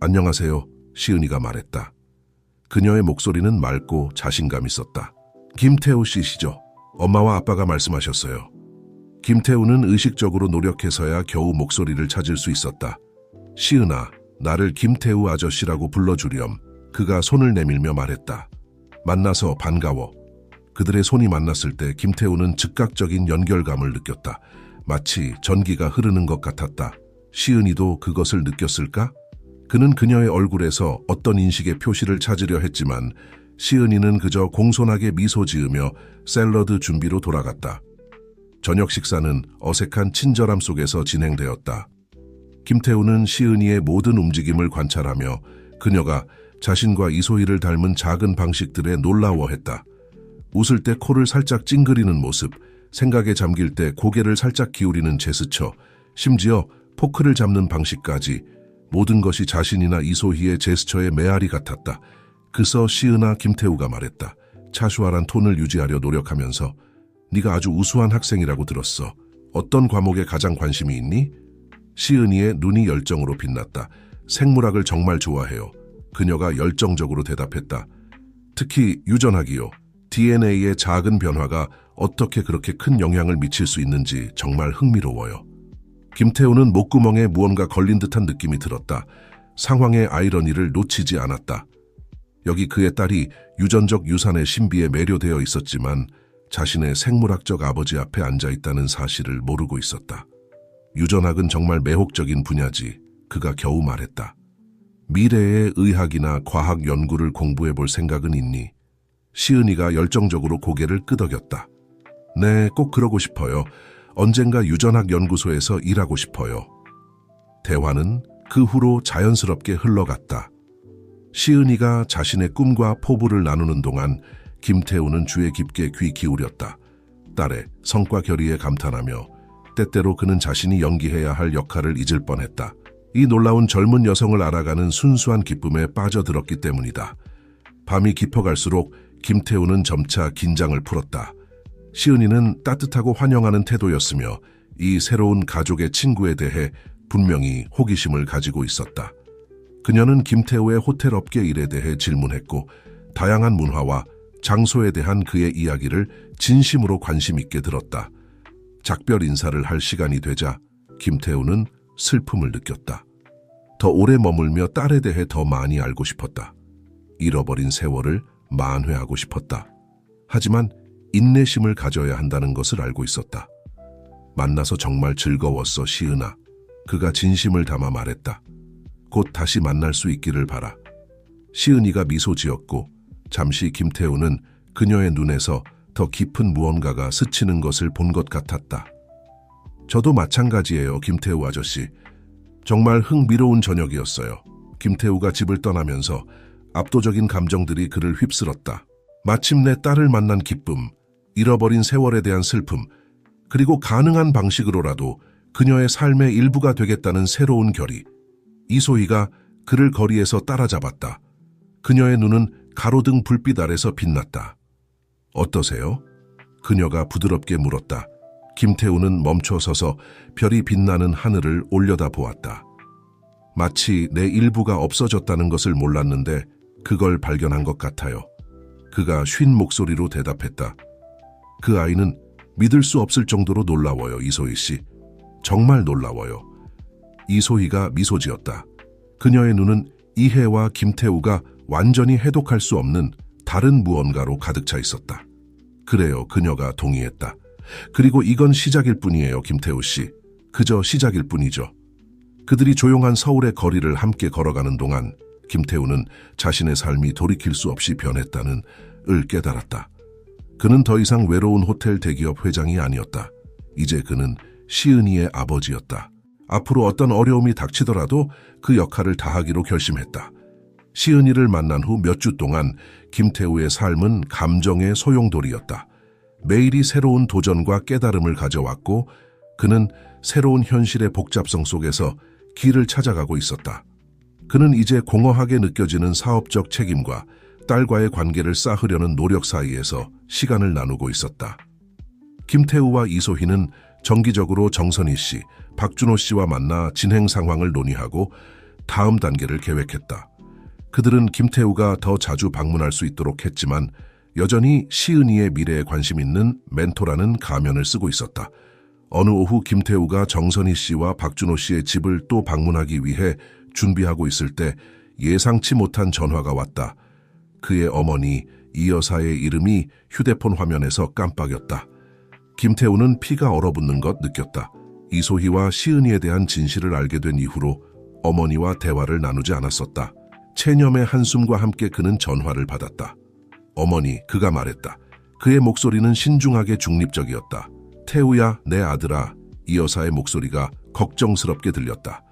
안녕하세요, 시은이가 말했다. 그녀의 목소리는 맑고 자신감 있었다. 김태우 씨시죠? 엄마와 아빠가 말씀하셨어요. 김태우는 의식적으로 노력해서야 겨우 목소리를 찾을 수 있었다. 시은아, 나를 김태우 아저씨라고 불러주렴. 그가 손을 내밀며 말했다. 만나서 반가워. 그들의 손이 만났을 때 김태우는 즉각적인 연결감을 느꼈다. 마치 전기가 흐르는 것 같았다. 시은이도 그것을 느꼈을까? 그는 그녀의 얼굴에서 어떤 인식의 표시를 찾으려 했지만 시은이는 그저 공손하게 미소 지으며 샐러드 준비로 돌아갔다. 저녁 식사는 어색한 친절함 속에서 진행되었다. 김태우는 시은이의 모든 움직임을 관찰하며 그녀가 자신과 이소희를 닮은 작은 방식들에 놀라워했다. 웃을 때 코를 살짝 찡그리는 모습, 생각에 잠길 때 고개를 살짝 기울이는 제스처, 심지어 포크를 잡는 방식까지 모든 것이 자신이나 이소희의 제스처의 메아리 같았다. 그서 시은아, 김태우가 말했다. 차슈아란 톤을 유지하려 노력하면서 네가 아주 우수한 학생이라고 들었어. 어떤 과목에 가장 관심이 있니? 시은이의 눈이 열정으로 빛났다. 생물학을 정말 좋아해요. 그녀가 열정적으로 대답했다. 특히 유전학이요. DNA의 작은 변화가 어떻게 그렇게 큰 영향을 미칠 수 있는지 정말 흥미로워요. 김태우는 목구멍에 무언가 걸린 듯한 느낌이 들었다. 상황의 아이러니를 놓치지 않았다. 여기 그의 딸이 유전적 유산의 신비에 매료되어 있었지만 자신의 생물학적 아버지 앞에 앉아있다는 사실을 모르고 있었다. 유전학은 정말 매혹적인 분야지. 그가 겨우 말했다. 미래의 의학이나 과학 연구를 공부해 볼 생각은 있니? 시은이가 열정적으로 고개를 끄덕였다. 네, 꼭 그러고 싶어요. 언젠가 유전학 연구소에서 일하고 싶어요. 대화는 그 후로 자연스럽게 흘러갔다. 시은이가 자신의 꿈과 포부를 나누는 동안 김태우는 주에 깊게 귀 기울였다. 딸의 성과 결의에 감탄하며 때때로 그는 자신이 연기해야 할 역할을 잊을 뻔했다. 이 놀라운 젊은 여성을 알아가는 순수한 기쁨에 빠져들었기 때문이다. 밤이 깊어갈수록 김태우는 점차 긴장을 풀었다. 시은이는 따뜻하고 환영하는 태도였으며 이 새로운 가족의 친구에 대해 분명히 호기심을 가지고 있었다. 그녀는 김태우의 호텔 업계 일에 대해 질문했고 다양한 문화와 장소에 대한 그의 이야기를 진심으로 관심 있게 들었다. 작별 인사를 할 시간이 되자 김태우는 슬픔을 느꼈다. 더 오래 머물며 딸에 대해 더 많이 알고 싶었다. 잃어버린 세월을 만회하고 싶었다. 하지만 인내심을 가져야 한다는 것을 알고 있었다. 만나서 정말 즐거웠어, 시은아. 그가 진심을 담아 말했다. 곧 다시 만날 수 있기를 바라. 시은이가 미소 지었고 잠시 김태우는 그녀의 눈에서 더 깊은 무언가가 스치는 것을 본 것 같았다. 저도 마찬가지예요, 김태우 아저씨. 정말 흥미로운 저녁이었어요. 김태우가 집을 떠나면서 압도적인 감정들이 그를 휩쓸었다. 마침내 딸을 만난 기쁨, 잃어버린 세월에 대한 슬픔, 그리고 가능한 방식으로라도 그녀의 삶의 일부가 되겠다는 새로운 결의. 이소희가 그를 거리에서 따라잡았다. 그녀의 눈은 가로등 불빛 아래서 빛났다. 어떠세요? 그녀가 부드럽게 물었다. 김태우는 멈춰서서 별이 빛나는 하늘을 올려다보았다. 마치 내 일부가 없어졌다는 것을 몰랐는데 그걸 발견한 것 같아요. 그가 쉰 목소리로 대답했다. 그 아이는 믿을 수 없을 정도로 놀라워요, 이소희 씨. 정말 놀라워요. 이소희가 미소 지었다. 그녀의 눈은 이해와 김태우가 완전히 해독할 수 없는 다른 무언가로 가득 차 있었다. 그래요, 그녀가 동의했다. 그리고 이건 시작일 뿐이에요, 김태우 씨. 그저 시작일 뿐이죠. 그들이 조용한 서울의 거리를 함께 걸어가는 동안 김태우는 자신의 삶이 돌이킬 수 없이 변했다는 을 깨달았다. 그는 더 이상 외로운 호텔 대기업 회장이 아니었다. 이제 그는 시은이의 아버지였다. 앞으로 어떤 어려움이 닥치더라도 그 역할을 다하기로 결심했다. 시은이를 만난 후 몇 주 동안 김태우의 삶은 감정의 소용돌이였다. 매일이 새로운 도전과 깨달음을 가져왔고 그는 새로운 현실의 복잡성 속에서 길을 찾아가고 있었다. 그는 이제 공허하게 느껴지는 사업적 책임과 딸과의 관계를 쌓으려는 노력 사이에서 시간을 나누고 있었다. 김태우와 이소희는 정기적으로 정선희 씨, 박준호 씨와 만나 진행 상황을 논의하고 다음 단계를 계획했다. 그들은 김태우가 더 자주 방문할 수 있도록 했지만 여전히 시은이의 미래에 관심 있는 멘토라는 가면을 쓰고 있었다. 어느 오후 김태우가 정선희 씨와 박준호 씨의 집을 또 방문하기 위해 준비하고 있을 때 예상치 못한 전화가 왔다. 그의 어머니 이 여사의 이름이 휴대폰 화면에서 깜빡였다. 김태우는 피가 얼어붙는 것 느꼈다. 이소희와 시은이에 대한 진실을 알게 된 이후로 어머니와 대화를 나누지 않았었다. 체념의 한숨과 함께 그는 전화를 받았다. 어머니, 그가 말했다. 그의 목소리는 신중하게 중립적이었다. 태우야, 내 아들아. 이 여사의 목소리가 걱정스럽게 들렸다.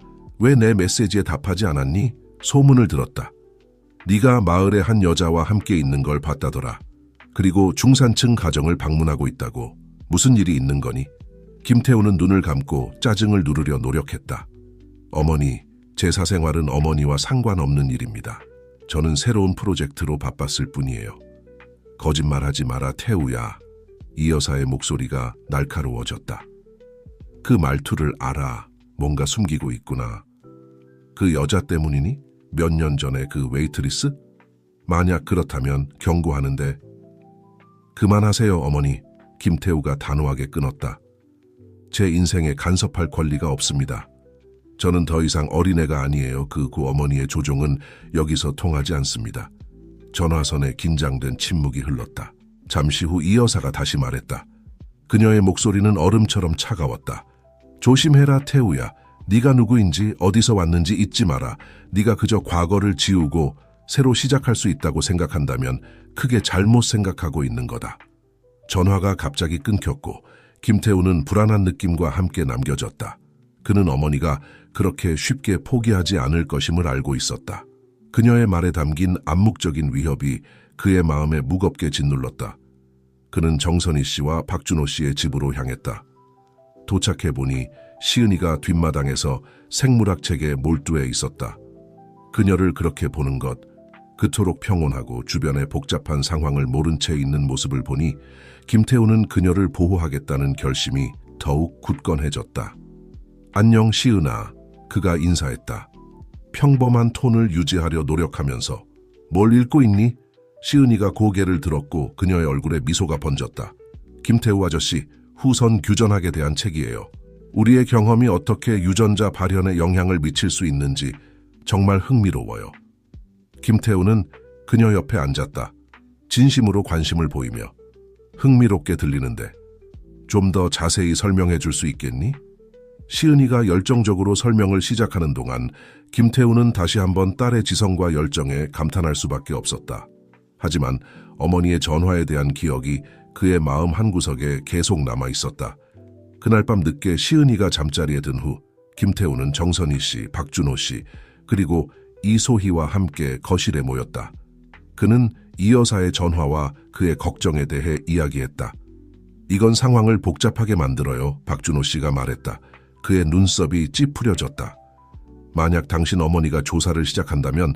왜 내 메시지에 답하지 않았니? 소문을 들었다. 네가 마을의 한 여자와 함께 있는 걸 봤다더라. 그리고 중산층 가정을 방문하고 있다고. 무슨 일이 있는 거니? 김태우는 눈을 감고 짜증을 누르려 노력했다. 어머니, 제 사생활은 어머니와 상관없는 일입니다. 저는 새로운 프로젝트로 바빴을 뿐이에요. 거짓말하지 마라, 태우야. 이 여사의 목소리가 날카로워졌다. 그 말투를 알아. 뭔가 숨기고 있구나. 그 여자 때문이니? 몇 년 전에 그 웨이트리스? 만약 그렇다면 경고하는데. 그만하세요, 어머니. 김태우가 단호하게 끊었다. 제 인생에 간섭할 권리가 없습니다. 저는 더 이상 어린애가 아니에요. 그 어머니의 조종은 여기서 통하지 않습니다. 전화선에 긴장된 침묵이 흘렀다. 잠시 후 이 여사가 다시 말했다. 그녀의 목소리는 얼음처럼 차가웠다. 조심해라, 태우야. 네가 누구인지 어디서 왔는지 잊지 마라. 네가 그저 과거를 지우고 새로 시작할 수 있다고 생각한다면 크게 잘못 생각하고 있는 거다. 전화가 갑자기 끊겼고 김태우는 불안한 느낌과 함께 남겨졌다. 그는 어머니가 그렇게 쉽게 포기하지 않을 것임을 알고 있었다. 그녀의 말에 담긴 암묵적인 위협이 그의 마음에 무겁게 짓눌렀다. 그는 정선희 씨와 박준호 씨의 집으로 향했다. 도착해보니 시은이가 뒷마당에서 생물학 책에 몰두해 있었다. 그녀를 그렇게 보는 것, 그토록 평온하고 주변의 복잡한 상황을 모른 채 있는 모습을 보니 김태우는 그녀를 보호하겠다는 결심이 더욱 굳건해졌다. 안녕, 시은아. 그가 인사했다. 평범한 톤을 유지하려 노력하면서. 뭘 읽고 있니? 시은이가 고개를 들었고 그녀의 얼굴에 미소가 번졌다. 김태우 아저씨, 후선 규전학에 대한 책이에요. 우리의 경험이 어떻게 유전자 발현에 영향을 미칠 수 있는지 정말 흥미로워요. 김태우는 그녀 옆에 앉았다. 진심으로 관심을 보이며. 흥미롭게 들리는데 좀 더 자세히 설명해 줄 수 있겠니? 시은이가 열정적으로 설명을 시작하는 동안 김태우는 다시 한번 딸의 지성과 열정에 감탄할 수밖에 없었다. 하지만 어머니의 전화에 대한 기억이 그의 마음 한구석에 계속 남아 있었다. 그날 밤 늦게 시은이가 잠자리에 든 후 김태우는 정선희 씨, 박준호 씨, 그리고 이소희와 함께 거실에 모였다. 그는 이 여사의 전화와 그의 걱정에 대해 이야기했다. 이건 상황을 복잡하게 만들어요, 박준호 씨가 말했다. 그의 눈썹이 찌푸려졌다. 만약 당신 어머니가 조사를 시작한다면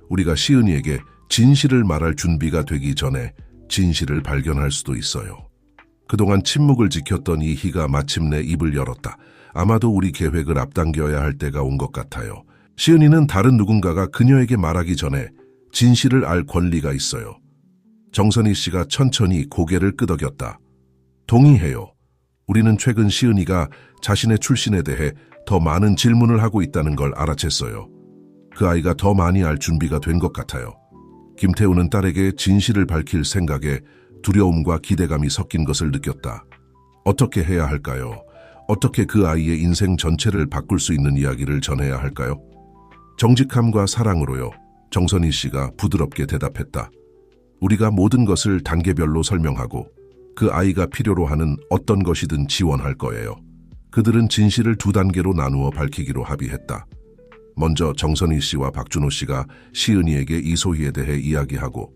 우리가 시은이에게 진실을 말할 준비가 되기 전에 진실을 발견할 수도 있어요. 그동안 침묵을 지켰던 이희가 마침내 입을 열었다. 아마도 우리 계획을 앞당겨야 할 때가 온 것 같아요. 시은이는 다른 누군가가 그녀에게 말하기 전에 진실을 알 권리가 있어요. 정선희 씨가 천천히 고개를 끄덕였다. 동의해요. 우리는 최근 시은이가 자신의 출신에 대해 더 많은 질문을 하고 있다는 걸 알아챘어요. 그 아이가 더 많이 알 준비가 된 것 같아요. 김태우는 딸에게 진실을 밝힐 생각에 두려움과 기대감이 섞인 것을 느꼈다. 어떻게 해야 할까요? 어떻게 그 아이의 인생 전체를 바꿀 수 있는 이야기를 전해야 할까요? 정직함과 사랑으로요. 정선희 씨가 부드럽게 대답했다. 우리가 모든 것을 단계별로 설명하고 그 아이가 필요로 하는 어떤 것이든 지원할 거예요. 그들은 진실을 2단계로 나누어 밝히기로 합의했다. 먼저 정선희 씨와 박준호 씨가 시은이에게 이소희에 대해 이야기하고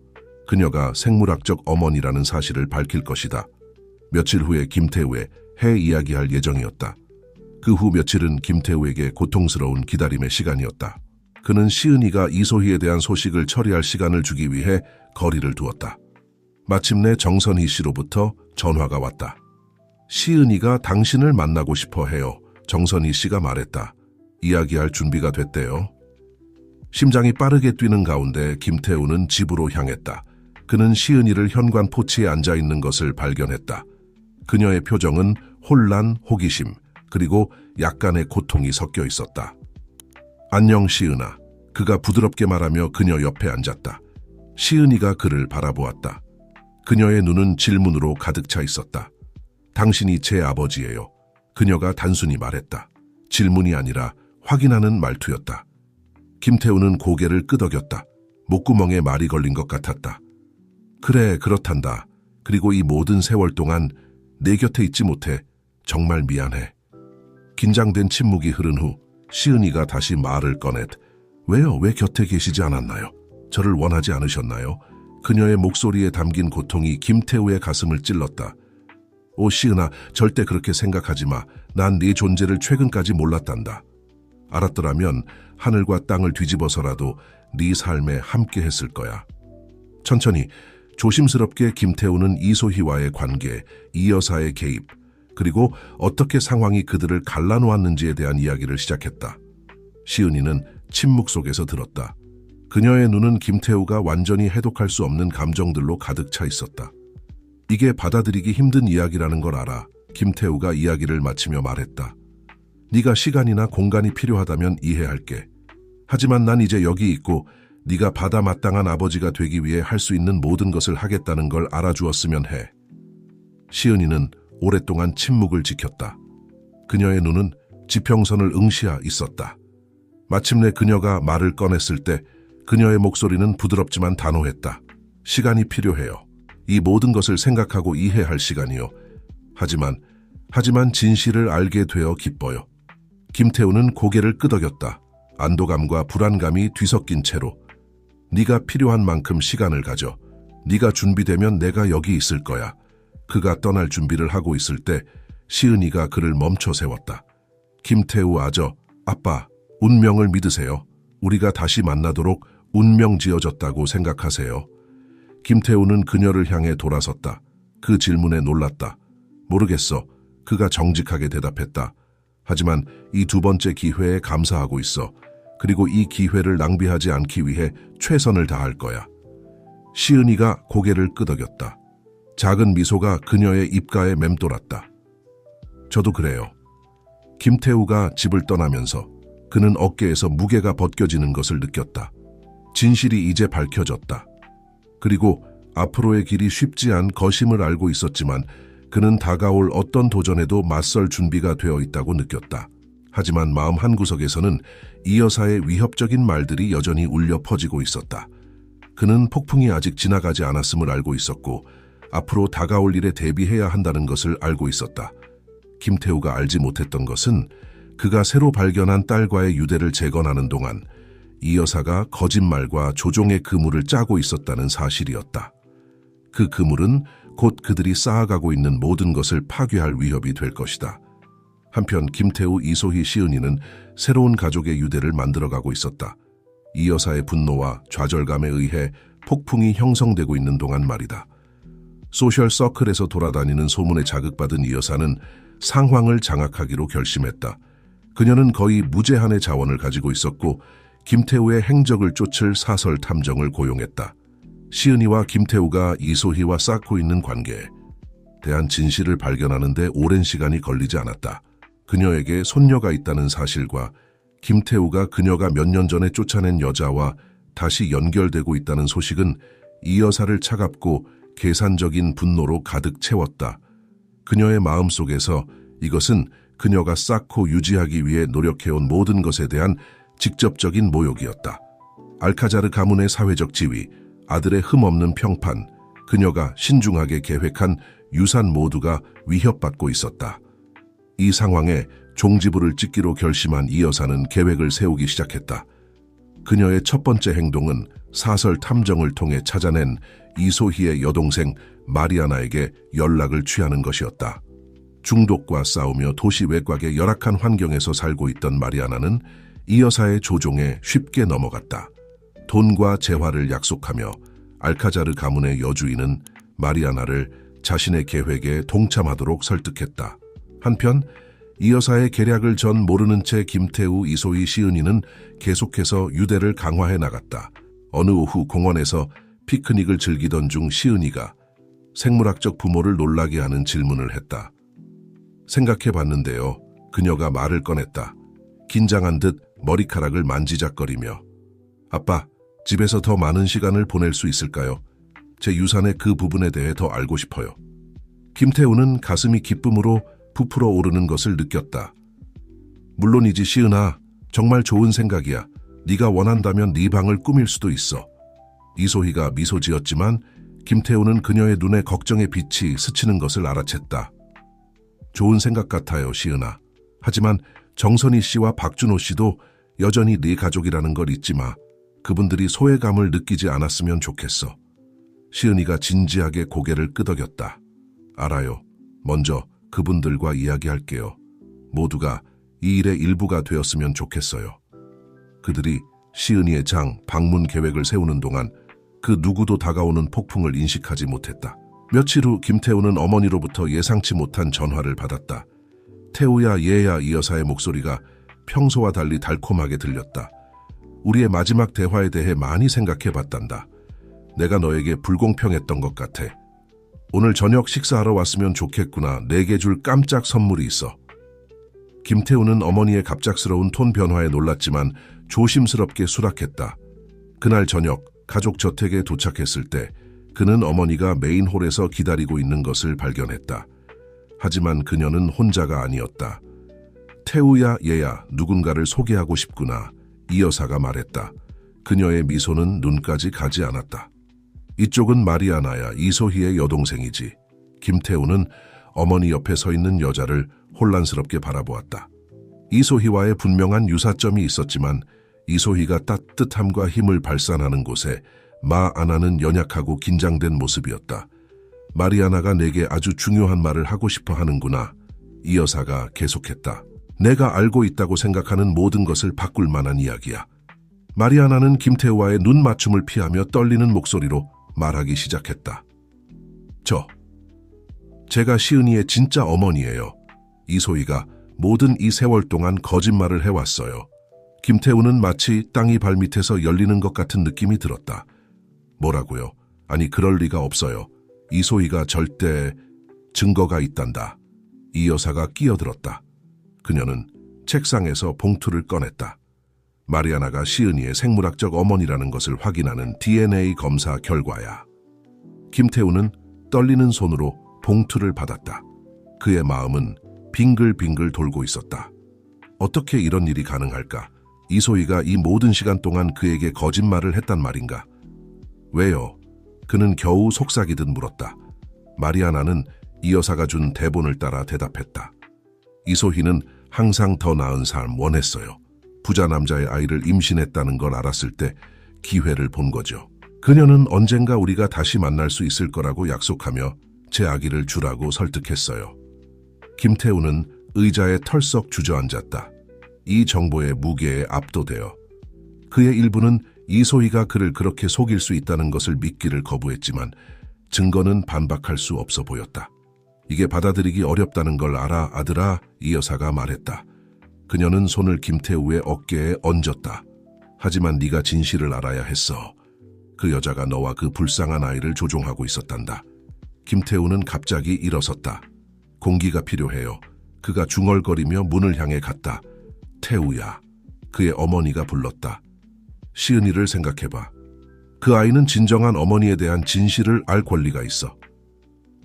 그녀가 생물학적 어머니라는 사실을 밝힐 것이다. 며칠 후에 김태우에 해 이야기할 예정이었다. 그 후 며칠은 김태우에게 고통스러운 기다림의 시간이었다. 그는 시은이가 이소희에 대한 소식을 처리할 시간을 주기 위해 거리를 두었다. 마침내 정선희 씨로부터 전화가 왔다. 시은이가 당신을 만나고 싶어 해요. 정선희 씨가 말했다. 이야기할 준비가 됐대요. 심장이 빠르게 뛰는 가운데 김태우는 집으로 향했다. 그는 시은이를 현관 포치에 앉아있는 것을 발견했다. 그녀의 표정은 혼란, 호기심, 그리고 약간의 고통이 섞여 있었다. 안녕 시은아. 그가 부드럽게 말하며 그녀 옆에 앉았다. 시은이가 그를 바라보았다. 그녀의 눈은 질문으로 가득 차 있었다. 당신이 제 아버지예요. 그녀가 단순히 말했다. 질문이 아니라 확인하는 말투였다. 김태우는 고개를 끄덕였다. 목구멍에 말이 걸린 것 같았다. 그래, 그렇단다. 그리고 이 모든 세월 동안 내 곁에 있지 못해 정말 미안해. 긴장된 침묵이 흐른 후 시은이가 다시 말을 꺼냈. 왜요? 왜 곁에 계시지 않았나요? 저를 원하지 않으셨나요? 그녀의 목소리에 담긴 고통이 김태우의 가슴을 찔렀다. 오 시은아, 절대 그렇게 생각하지 마. 난 네 존재를 최근까지 몰랐단다. 알았더라면 하늘과 땅을 뒤집어서라도 네 삶에 함께 했을 거야. 천천히, 조심스럽게 김태우는 이소희와의 관계, 이 여사의 개입, 그리고 어떻게 상황이 그들을 갈라놓았는지에 대한 이야기를 시작했다. 시은이는 침묵 속에서 들었다. 그녀의 눈은 김태우가 완전히 해독할 수 없는 감정들로 가득 차 있었다. 이게 받아들이기 힘든 이야기라는 걸 알아. 김태우가 이야기를 마치며 말했다. 네가 시간이나 공간이 필요하다면 이해할게. 하지만 난 이제 여기 있고 네가 받아 마땅한 아버지가 되기 위해 할 수 있는 모든 것을 하겠다는 걸 알아주었으면 해. 시은이는 오랫동안 침묵을 지켰다. 그녀의 눈은 지평선을 응시하 있었다. 마침내 그녀가 말을 꺼냈을 때 그녀의 목소리는 부드럽지만 단호했다. 시간이 필요해요. 이 모든 것을 생각하고 이해할 시간이요. 하지만 진실을 알게 되어 기뻐요. 김태우는 고개를 끄덕였다. 안도감과 불안감이 뒤섞인 채로. 네가 필요한 만큼 시간을 가져. 네가 준비되면 내가 여기 있을 거야. 그가 떠날 준비를 하고 있을 때 시은이가 그를 멈춰 세웠다. 김태우 아빠, 운명을 믿으세요. 우리가 다시 만나도록 운명 지어졌다고 생각하세요. 김태우는 그녀를 향해 돌아섰다. 그 질문에 놀랐다. 모르겠어. 그가 정직하게 대답했다. 하지만 이 두 번째 기회에 감사하고 있어. 그리고 이 기회를 낭비하지 않기 위해 최선을 다할 거야. 시은이가 고개를 끄덕였다. 작은 미소가 그녀의 입가에 맴돌았다. 저도 그래요. 김태우가 집을 떠나면서 그는 어깨에서 무게가 벗겨지는 것을 느꼈다. 진실이 이제 밝혀졌다. 그리고 앞으로의 길이 쉽지 않은 것임을 알고 있었지만 그는 다가올 어떤 도전에도 맞설 준비가 되어 있다고 느꼈다. 하지만 마음 한구석에서는 이 여사의 위협적인 말들이 여전히 울려 퍼지고 있었다. 그는 폭풍이 아직 지나가지 않았음을 알고 있었고 앞으로 다가올 일에 대비해야 한다는 것을 알고 있었다. 김태우가 알지 못했던 것은 그가 새로 발견한 딸과의 유대를 재건하는 동안 이 여사가 거짓말과 조종의 그물을 짜고 있었다는 사실이었다. 그 그물은 곧 그들이 쌓아가고 있는 모든 것을 파괴할 위협이 될 것이다. 한편 김태우, 이소희, 시은이는 새로운 가족의 유대를 만들어가고 있었다. 이 여사의 분노와 좌절감에 의해 폭풍이 형성되고 있는 동안 말이다. 소셜 서클에서 돌아다니는 소문에 자극받은 이 여사는 상황을 장악하기로 결심했다. 그녀는 거의 무제한의 자원을 가지고 있었고 김태우의 행적을 쫓을 사설 탐정을 고용했다. 시은이와 김태우가 이소희와 쌓고 있는 관계에 대한 진실을 발견하는 데 오랜 시간이 걸리지 않았다. 그녀에게 손녀가 있다는 사실과 김태우가 그녀가 몇 년 전에 쫓아낸 여자와 다시 연결되고 있다는 소식은 이 여사를 차갑고 계산적인 분노로 가득 채웠다. 그녀의 마음속에서 이것은 그녀가 쌓고 유지하기 위해 노력해온 모든 것에 대한 직접적인 모욕이었다. 알카자르 가문의 사회적 지위, 아들의 흠없는 평판, 그녀가 신중하게 계획한 유산 모두가 위협받고 있었다. 이 상황에 종지부를 찍기로 결심한 이 여사는 계획을 세우기 시작했다. 그녀의 첫 번째 행동은 사설 탐정을 통해 찾아낸 이소희의 여동생 마리아나에게 연락을 취하는 것이었다. 중독과 싸우며 도시 외곽의 열악한 환경에서 살고 있던 마리아나는 이 여사의 조종에 쉽게 넘어갔다. 돈과 재화를 약속하며 알카자르 가문의 여주인은 마리아나를 자신의 계획에 동참하도록 설득했다. 한편 이 여사의 계략을 전 모르는 채 김태우, 이소희, 시은이는 계속해서 유대를 강화해 나갔다. 어느 오후 공원에서 피크닉을 즐기던 중 시은이가 생물학적 부모를 놀라게 하는 질문을 했다. 생각해 봤는데요. 그녀가 말을 꺼냈다. 긴장한 듯 머리카락을 만지작거리며. 아빠, 집에서 더 많은 시간을 보낼 수 있을까요? 제 유산의 그 부분에 대해 더 알고 싶어요. 김태우는 가슴이 기쁨으로 부풀어 오르는 것을 느꼈다. 물론이지 시은아, 정말 좋은 생각이야. 네가 원한다면 네 방을 꾸밀 수도 있어. 이소희가 미소 지었지만 김태우는 그녀의 눈에 걱정의 빛이 스치는 것을 알아챘다. 좋은 생각 같아요, 시은아. 하지만 정선희 씨와 박준호 씨도 여전히 네 가족이라는 걸 잊지 마. 그분들이 소외감을 느끼지 않았으면 좋겠어. 시은이가 진지하게 고개를 끄덕였다. 알아요. 먼저 그분들과 이야기할게요. 모두가 이 일의 일부가 되었으면 좋겠어요. 그들이 시은이의 방문 계획을 세우는 동안 그 누구도 다가오는 폭풍을 인식하지 못했다. 며칠 후 김태우는 어머니로부터 예상치 못한 전화를 받았다. 태우야, 얘야, 이 여사의 목소리가 평소와 달리 달콤하게 들렸다. 우리의 마지막 대화에 대해 많이 생각해봤단다. 내가 너에게 불공평했던 것 같아. 오늘 저녁 식사하러 왔으면 좋겠구나. 내게 줄 깜짝 선물이 있어. 김태우는 어머니의 갑작스러운 톤 변화에 놀랐지만 조심스럽게 수락했다. 그날 저녁 가족 저택에 도착했을 때 그는 어머니가 메인 홀에서 기다리고 있는 것을 발견했다. 하지만 그녀는 혼자가 아니었다. 태우야, 얘야, 누군가를 소개하고 싶구나. 이 여사가 말했다. 그녀의 미소는 눈까지 가지 않았다. 이쪽은 마리아나야, 이소희의 여동생이지. 김태우는 어머니 옆에 서 있는 여자를 혼란스럽게 바라보았다. 이소희와의 분명한 유사점이 있었지만 이소희가 따뜻함과 힘을 발산하는 곳에 마아나는 연약하고 긴장된 모습이었다. 마리아나가 내게 아주 중요한 말을 하고 싶어 하는구나. 이 여사가 계속했다. 내가 알고 있다고 생각하는 모든 것을 바꿀 만한 이야기야. 마리아나는 김태우와의 눈 맞춤을 피하며 떨리는 목소리로 말하기 시작했다. 제가 시은이의 진짜 어머니예요. 이소희가 모든 이 세월 동안 거짓말을 해왔어요. 김태우는 마치 땅이 발밑에서 열리는 것 같은 느낌이 들었다. 뭐라고요? 아니, 그럴 리가 없어요. 이소희가 절대 증거가 있단다. 이 여사가 끼어들었다. 그녀는 책상에서 봉투를 꺼냈다. 마리아나가 시은이의 생물학적 어머니라는 것을 확인하는 DNA 검사 결과야. 김태우는 떨리는 손으로 봉투를 받았다. 그의 마음은 빙글빙글 돌고 있었다. 어떻게 이런 일이 가능할까? 이소희가 이 모든 시간 동안 그에게 거짓말을 했단 말인가? 왜요? 그는 겨우 속삭이듯 물었다. 마리아나는 이 여사가 준 대본을 따라 대답했다. 이소희는 항상 더 나은 삶 원했어요. 부자 남자의 아이를 임신했다는 걸 알았을 때 기회를 본 거죠. 그녀는 언젠가 우리가 다시 만날 수 있을 거라고 약속하며 제 아기를 주라고 설득했어요. 김태우는 의자에 털썩 주저앉았다. 이 정보의 무게에 압도되어 그의 일부는 이소희가 그를 그렇게 속일 수 있다는 것을 믿기를 거부했지만 증거는 반박할 수 없어 보였다. 이게 받아들이기 어렵다는 걸 알아, 아들아, 이 여사가 말했다. 그녀는 손을 김태우의 어깨에 얹었다. 하지만 네가 진실을 알아야 했어. 그 여자가 너와 그 불쌍한 아이를 조종하고 있었단다. 김태우는 갑자기 일어섰다. 공기가 필요해요. 그가 중얼거리며 문을 향해 갔다. 태우야. 그의 어머니가 불렀다. 시은이를 생각해봐. 그 아이는 진정한 어머니에 대한 진실을 알 권리가 있어.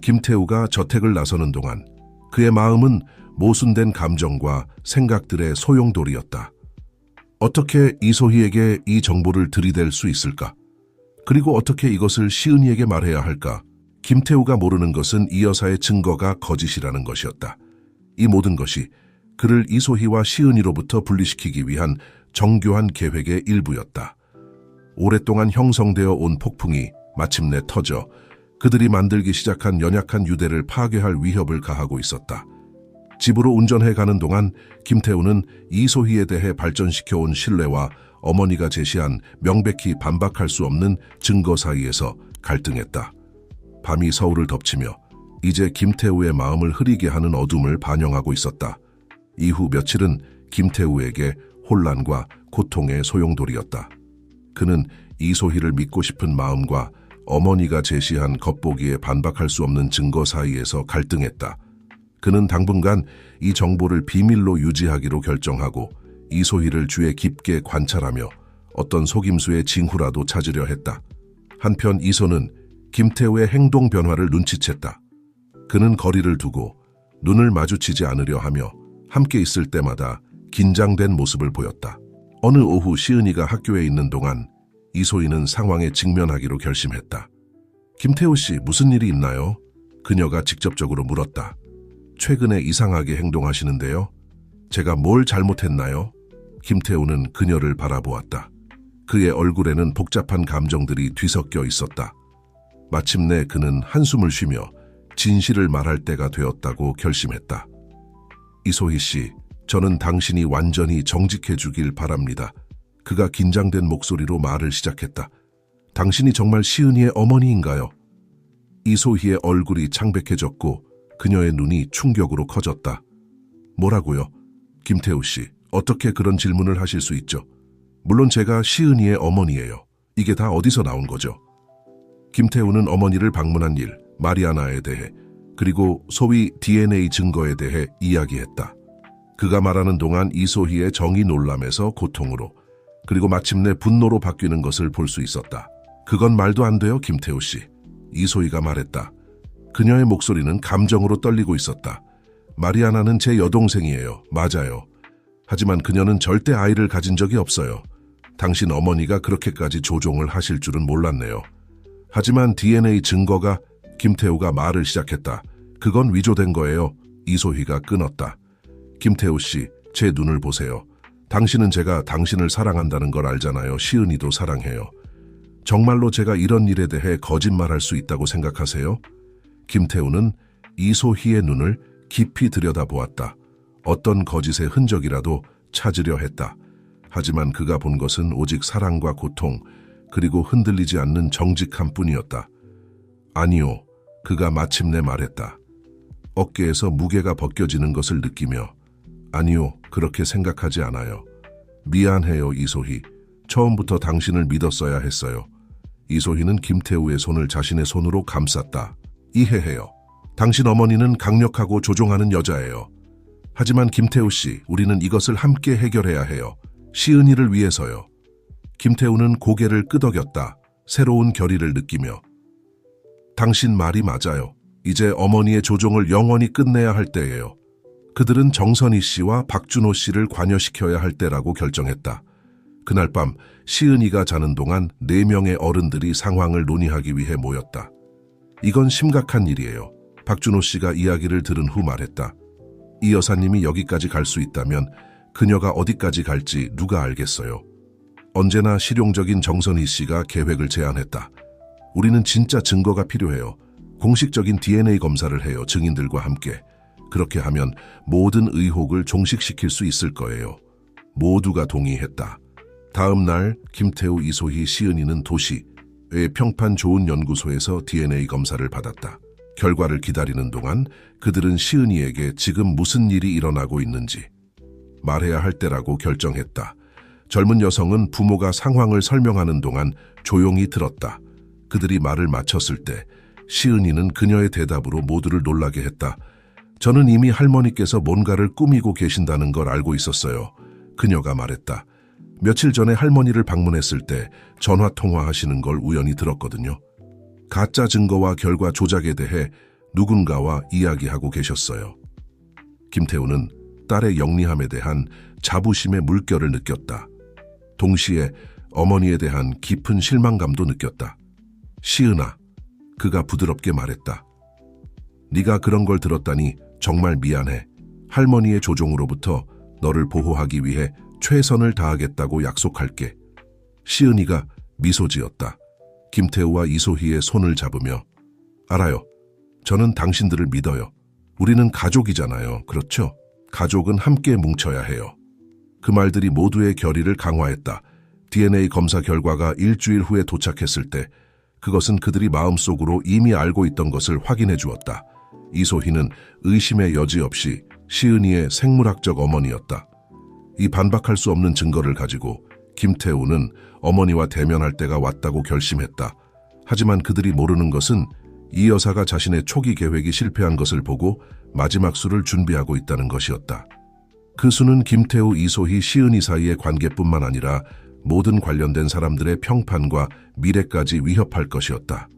김태우가 저택을 나서는 동안 그의 마음은 모순된 감정과 생각들의 소용돌이였다. 어떻게 이소희에게 이 정보를 들이댈 수 있을까? 그리고 어떻게 이것을 시은이에게 말해야 할까? 김태우가 모르는 것은 이 여사의 증거가 거짓이라는 것이었다. 이 모든 것이 그를 이소희와 시은이로부터 분리시키기 위한 정교한 계획의 일부였다. 오랫동안 형성되어 온 폭풍이 마침내 터져 그들이 만들기 시작한 연약한 유대를 파괴할 위협을 가하고 있었다. 집으로 운전해 가는 동안 김태우는 이소희에 대해 발전시켜온 신뢰와 어머니가 제시한 명백히 반박할 수 없는 증거 사이에서 갈등했다. 밤이 서울을 덮치며 이제 김태우의 마음을 흐리게 하는 어둠을 반영하고 있었다. 이후 며칠은 김태우에게 혼란과 고통의 소용돌이였다. 그는 이소희를 믿고 싶은 마음과 어머니가 제시한 겉보기에 반박할 수 없는 증거 사이에서 갈등했다. 그는 당분간 이 정보를 비밀로 유지하기로 결정하고 이소희를 주의 깊게 관찰하며 어떤 속임수의 징후라도 찾으려 했다. 한편 이소는 김태우의 행동 변화를 눈치챘다. 그는 거리를 두고 눈을 마주치지 않으려 하며 함께 있을 때마다 긴장된 모습을 보였다. 어느 오후 시은이가 학교에 있는 동안 이소희는 상황에 직면하기로 결심했다. 김태우 씨, 무슨 일이 있나요? 그녀가 직접적으로 물었다. 최근에 이상하게 행동하시는데요? 제가 뭘 잘못했나요? 김태우는 그녀를 바라보았다. 그의 얼굴에는 복잡한 감정들이 뒤섞여 있었다. 마침내 그는 한숨을 쉬며 진실을 말할 때가 되었다고 결심했다. 이소희 씨, 저는 당신이 완전히 정직해 주길 바랍니다. 그가 긴장된 목소리로 말을 시작했다. 당신이 정말 시은이의 어머니인가요? 이소희의 얼굴이 창백해졌고 그녀의 눈이 충격으로 커졌다. 뭐라고요? 김태우 씨, 어떻게 그런 질문을 하실 수 있죠? 물론 제가 시은이의 어머니예요. 이게 다 어디서 나온 거죠? 김태우는 어머니를 방문한 일, 마리아나에 대해, 그리고 소위 DNA 증거에 대해 이야기했다. 그가 말하는 동안 이소희의 정의 놀람에서 고통으로, 그리고 마침내 분노로 바뀌는 것을 볼 수 있었다. 그건 말도 안 돼요, 김태우 씨. 이소희가 말했다. 그녀의 목소리는 감정으로 떨리고 있었다. 마리아나는 제 여동생이에요. 맞아요. 하지만 그녀는 절대 아이를 가진 적이 없어요. 당신 어머니가 그렇게까지 조종을 하실 줄은 몰랐네요. 하지만 DNA 증거가... 김태우가 말을 시작했다. 그건 위조된 거예요. 이소희가 끊었다. 김태우 씨, 제 눈을 보세요. 당신은 제가 당신을 사랑한다는 걸 알잖아요. 시은이도 사랑해요. 정말로 제가 이런 일에 대해 거짓말할 수 있다고 생각하세요? 김태우는 이소희의 눈을 깊이 들여다보았다. 어떤 거짓의 흔적이라도 찾으려 했다. 하지만 그가 본 것은 오직 사랑과 고통, 그리고 흔들리지 않는 정직함 뿐이었다. 아니요, 그가 마침내 말했다. 어깨에서 무게가 벗겨지는 것을 느끼며 아니요, 그렇게 생각하지 않아요. 미안해요, 이소희. 처음부터 당신을 믿었어야 했어요. 이소희는 김태우의 손을 자신의 손으로 감쌌다. 이해해요. 당신 어머니는 강력하고 조종하는 여자예요. 하지만 김태우 씨, 우리는 이것을 함께 해결해야 해요. 시은이를 위해서요. 김태우는 고개를 끄덕였다. 새로운 결의를 느끼며. 당신 말이 맞아요. 이제 어머니의 조종을 영원히 끝내야 할 때예요. 그들은 정선희 씨와 박준호 씨를 관여시켜야 할 때라고 결정했다. 그날 밤 시은이가 자는 동안 4명의 어른들이 상황을 논의하기 위해 모였다. 이건 심각한 일이에요. 박준호 씨가 이야기를 들은 후 말했다. 이 여사님이 여기까지 갈 수 있다면 그녀가 어디까지 갈지 누가 알겠어요. 언제나 실용적인 정선희 씨가 계획을 제안했다. 우리는 진짜 증거가 필요해요. 공식적인 DNA 검사를 해요. 증인들과 함께. 그렇게 하면 모든 의혹을 종식시킬 수 있을 거예요. 모두가 동의했다. 다음 날 김태우, 이소희, 시은이는 도시의 평판 좋은 연구소에서 DNA 검사를 받았다. 결과를 기다리는 동안 그들은 시은이에게 지금 무슨 일이 일어나고 있는지 말해야 할 때라고 결정했다. 젊은 여성은 부모가 상황을 설명하는 동안 조용히 들었다. 그들이 말을 마쳤을 때 시은이는 그녀의 대답으로 모두를 놀라게 했다. 저는 이미 할머니께서 뭔가를 꾸미고 계신다는 걸 알고 있었어요. 그녀가 말했다. 며칠 전에 할머니를 방문했을 때 전화 통화하시는 걸 우연히 들었거든요. 가짜 증거와 결과 조작에 대해 누군가와 이야기하고 계셨어요. 김태우는 딸의 영리함에 대한 자부심의 물결을 느꼈다. 동시에 어머니에 대한 깊은 실망감도 느꼈다. 시은아, 그가 부드럽게 말했다. 네가 그런 걸 들었다니 정말 미안해. 할머니의 조종으로부터 너를 보호하기 위해 최선을 다하겠다고 약속할게. 시은이가 미소 지었다. 김태우와 이소희의 손을 잡으며 알아요. 저는 당신들을 믿어요. 우리는 가족이잖아요. 그렇죠? 가족은 함께 뭉쳐야 해요. 그 말들이 모두의 결의를 강화했다. DNA 검사 결과가 일주일 후에 도착했을 때 그것은 그들이 마음속으로 이미 알고 있던 것을 확인해 주었다. 이소희는 의심의 여지 없이 시은이의 생물학적 어머니였다. 이 반박할 수 없는 증거를 가지고 김태우는 어머니와 대면할 때가 왔다고 결심했다. 하지만 그들이 모르는 것은 이 여사가 자신의 초기 계획이 실패한 것을 보고 마지막 수를 준비하고 있다는 것이었다. 그 수는 김태우, 이소희, 시은이 사이의 관계뿐만 아니라 모든 관련된 사람들의 평판과 미래까지 위협할 것이었다.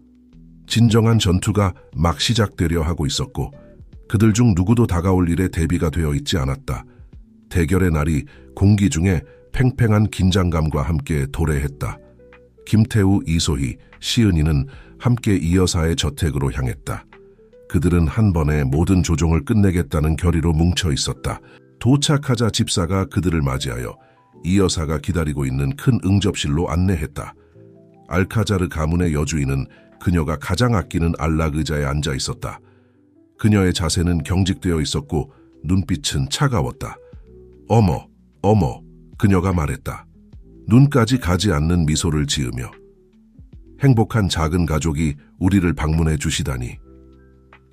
진정한 전투가 막 시작되려 하고 있었고 그들 중 누구도 다가올 일에 대비가 되어 있지 않았다. 대결의 날이 공기 중에 팽팽한 긴장감과 함께 도래했다. 김태우, 이소희, 시은이는 함께 이 여사의 저택으로 향했다. 그들은 한 번에 모든 조종을 끝내겠다는 결의로 뭉쳐 있었다. 도착하자 집사가 그들을 맞이하여 이 여사가 기다리고 있는 큰 응접실로 안내했다. 알카자르 가문의 여주인은 그녀가 가장 아끼는 안락 의자에 앉아 있었다. 그녀의 자세는 경직되어 있었고 눈빛은 차가웠다. 어머, 어머, 그녀가 말했다. 눈까지 가지 않는 미소를 지으며. 행복한 작은 가족이 우리를 방문해 주시다니.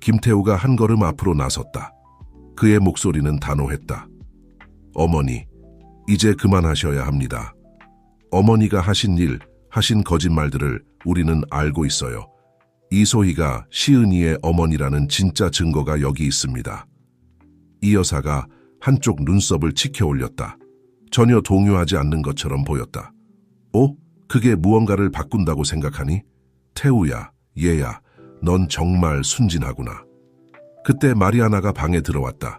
김태우가 한 걸음 앞으로 나섰다. 그의 목소리는 단호했다. 어머니, 이제 그만하셔야 합니다. 어머니가 하신 일, 하신 거짓말들을 우리는 알고 있어요. 이소희가 시은이의 어머니라는 진짜 증거가 여기 있습니다. 이 여사가 한쪽 눈썹을 치켜 올렸다. 전혀 동요하지 않는 것처럼 보였다. 오? 그게 무언가를 바꾼다고 생각하니? 태우야, 얘야, 넌 정말 순진하구나. 그때 마리아나가 방에 들어왔다.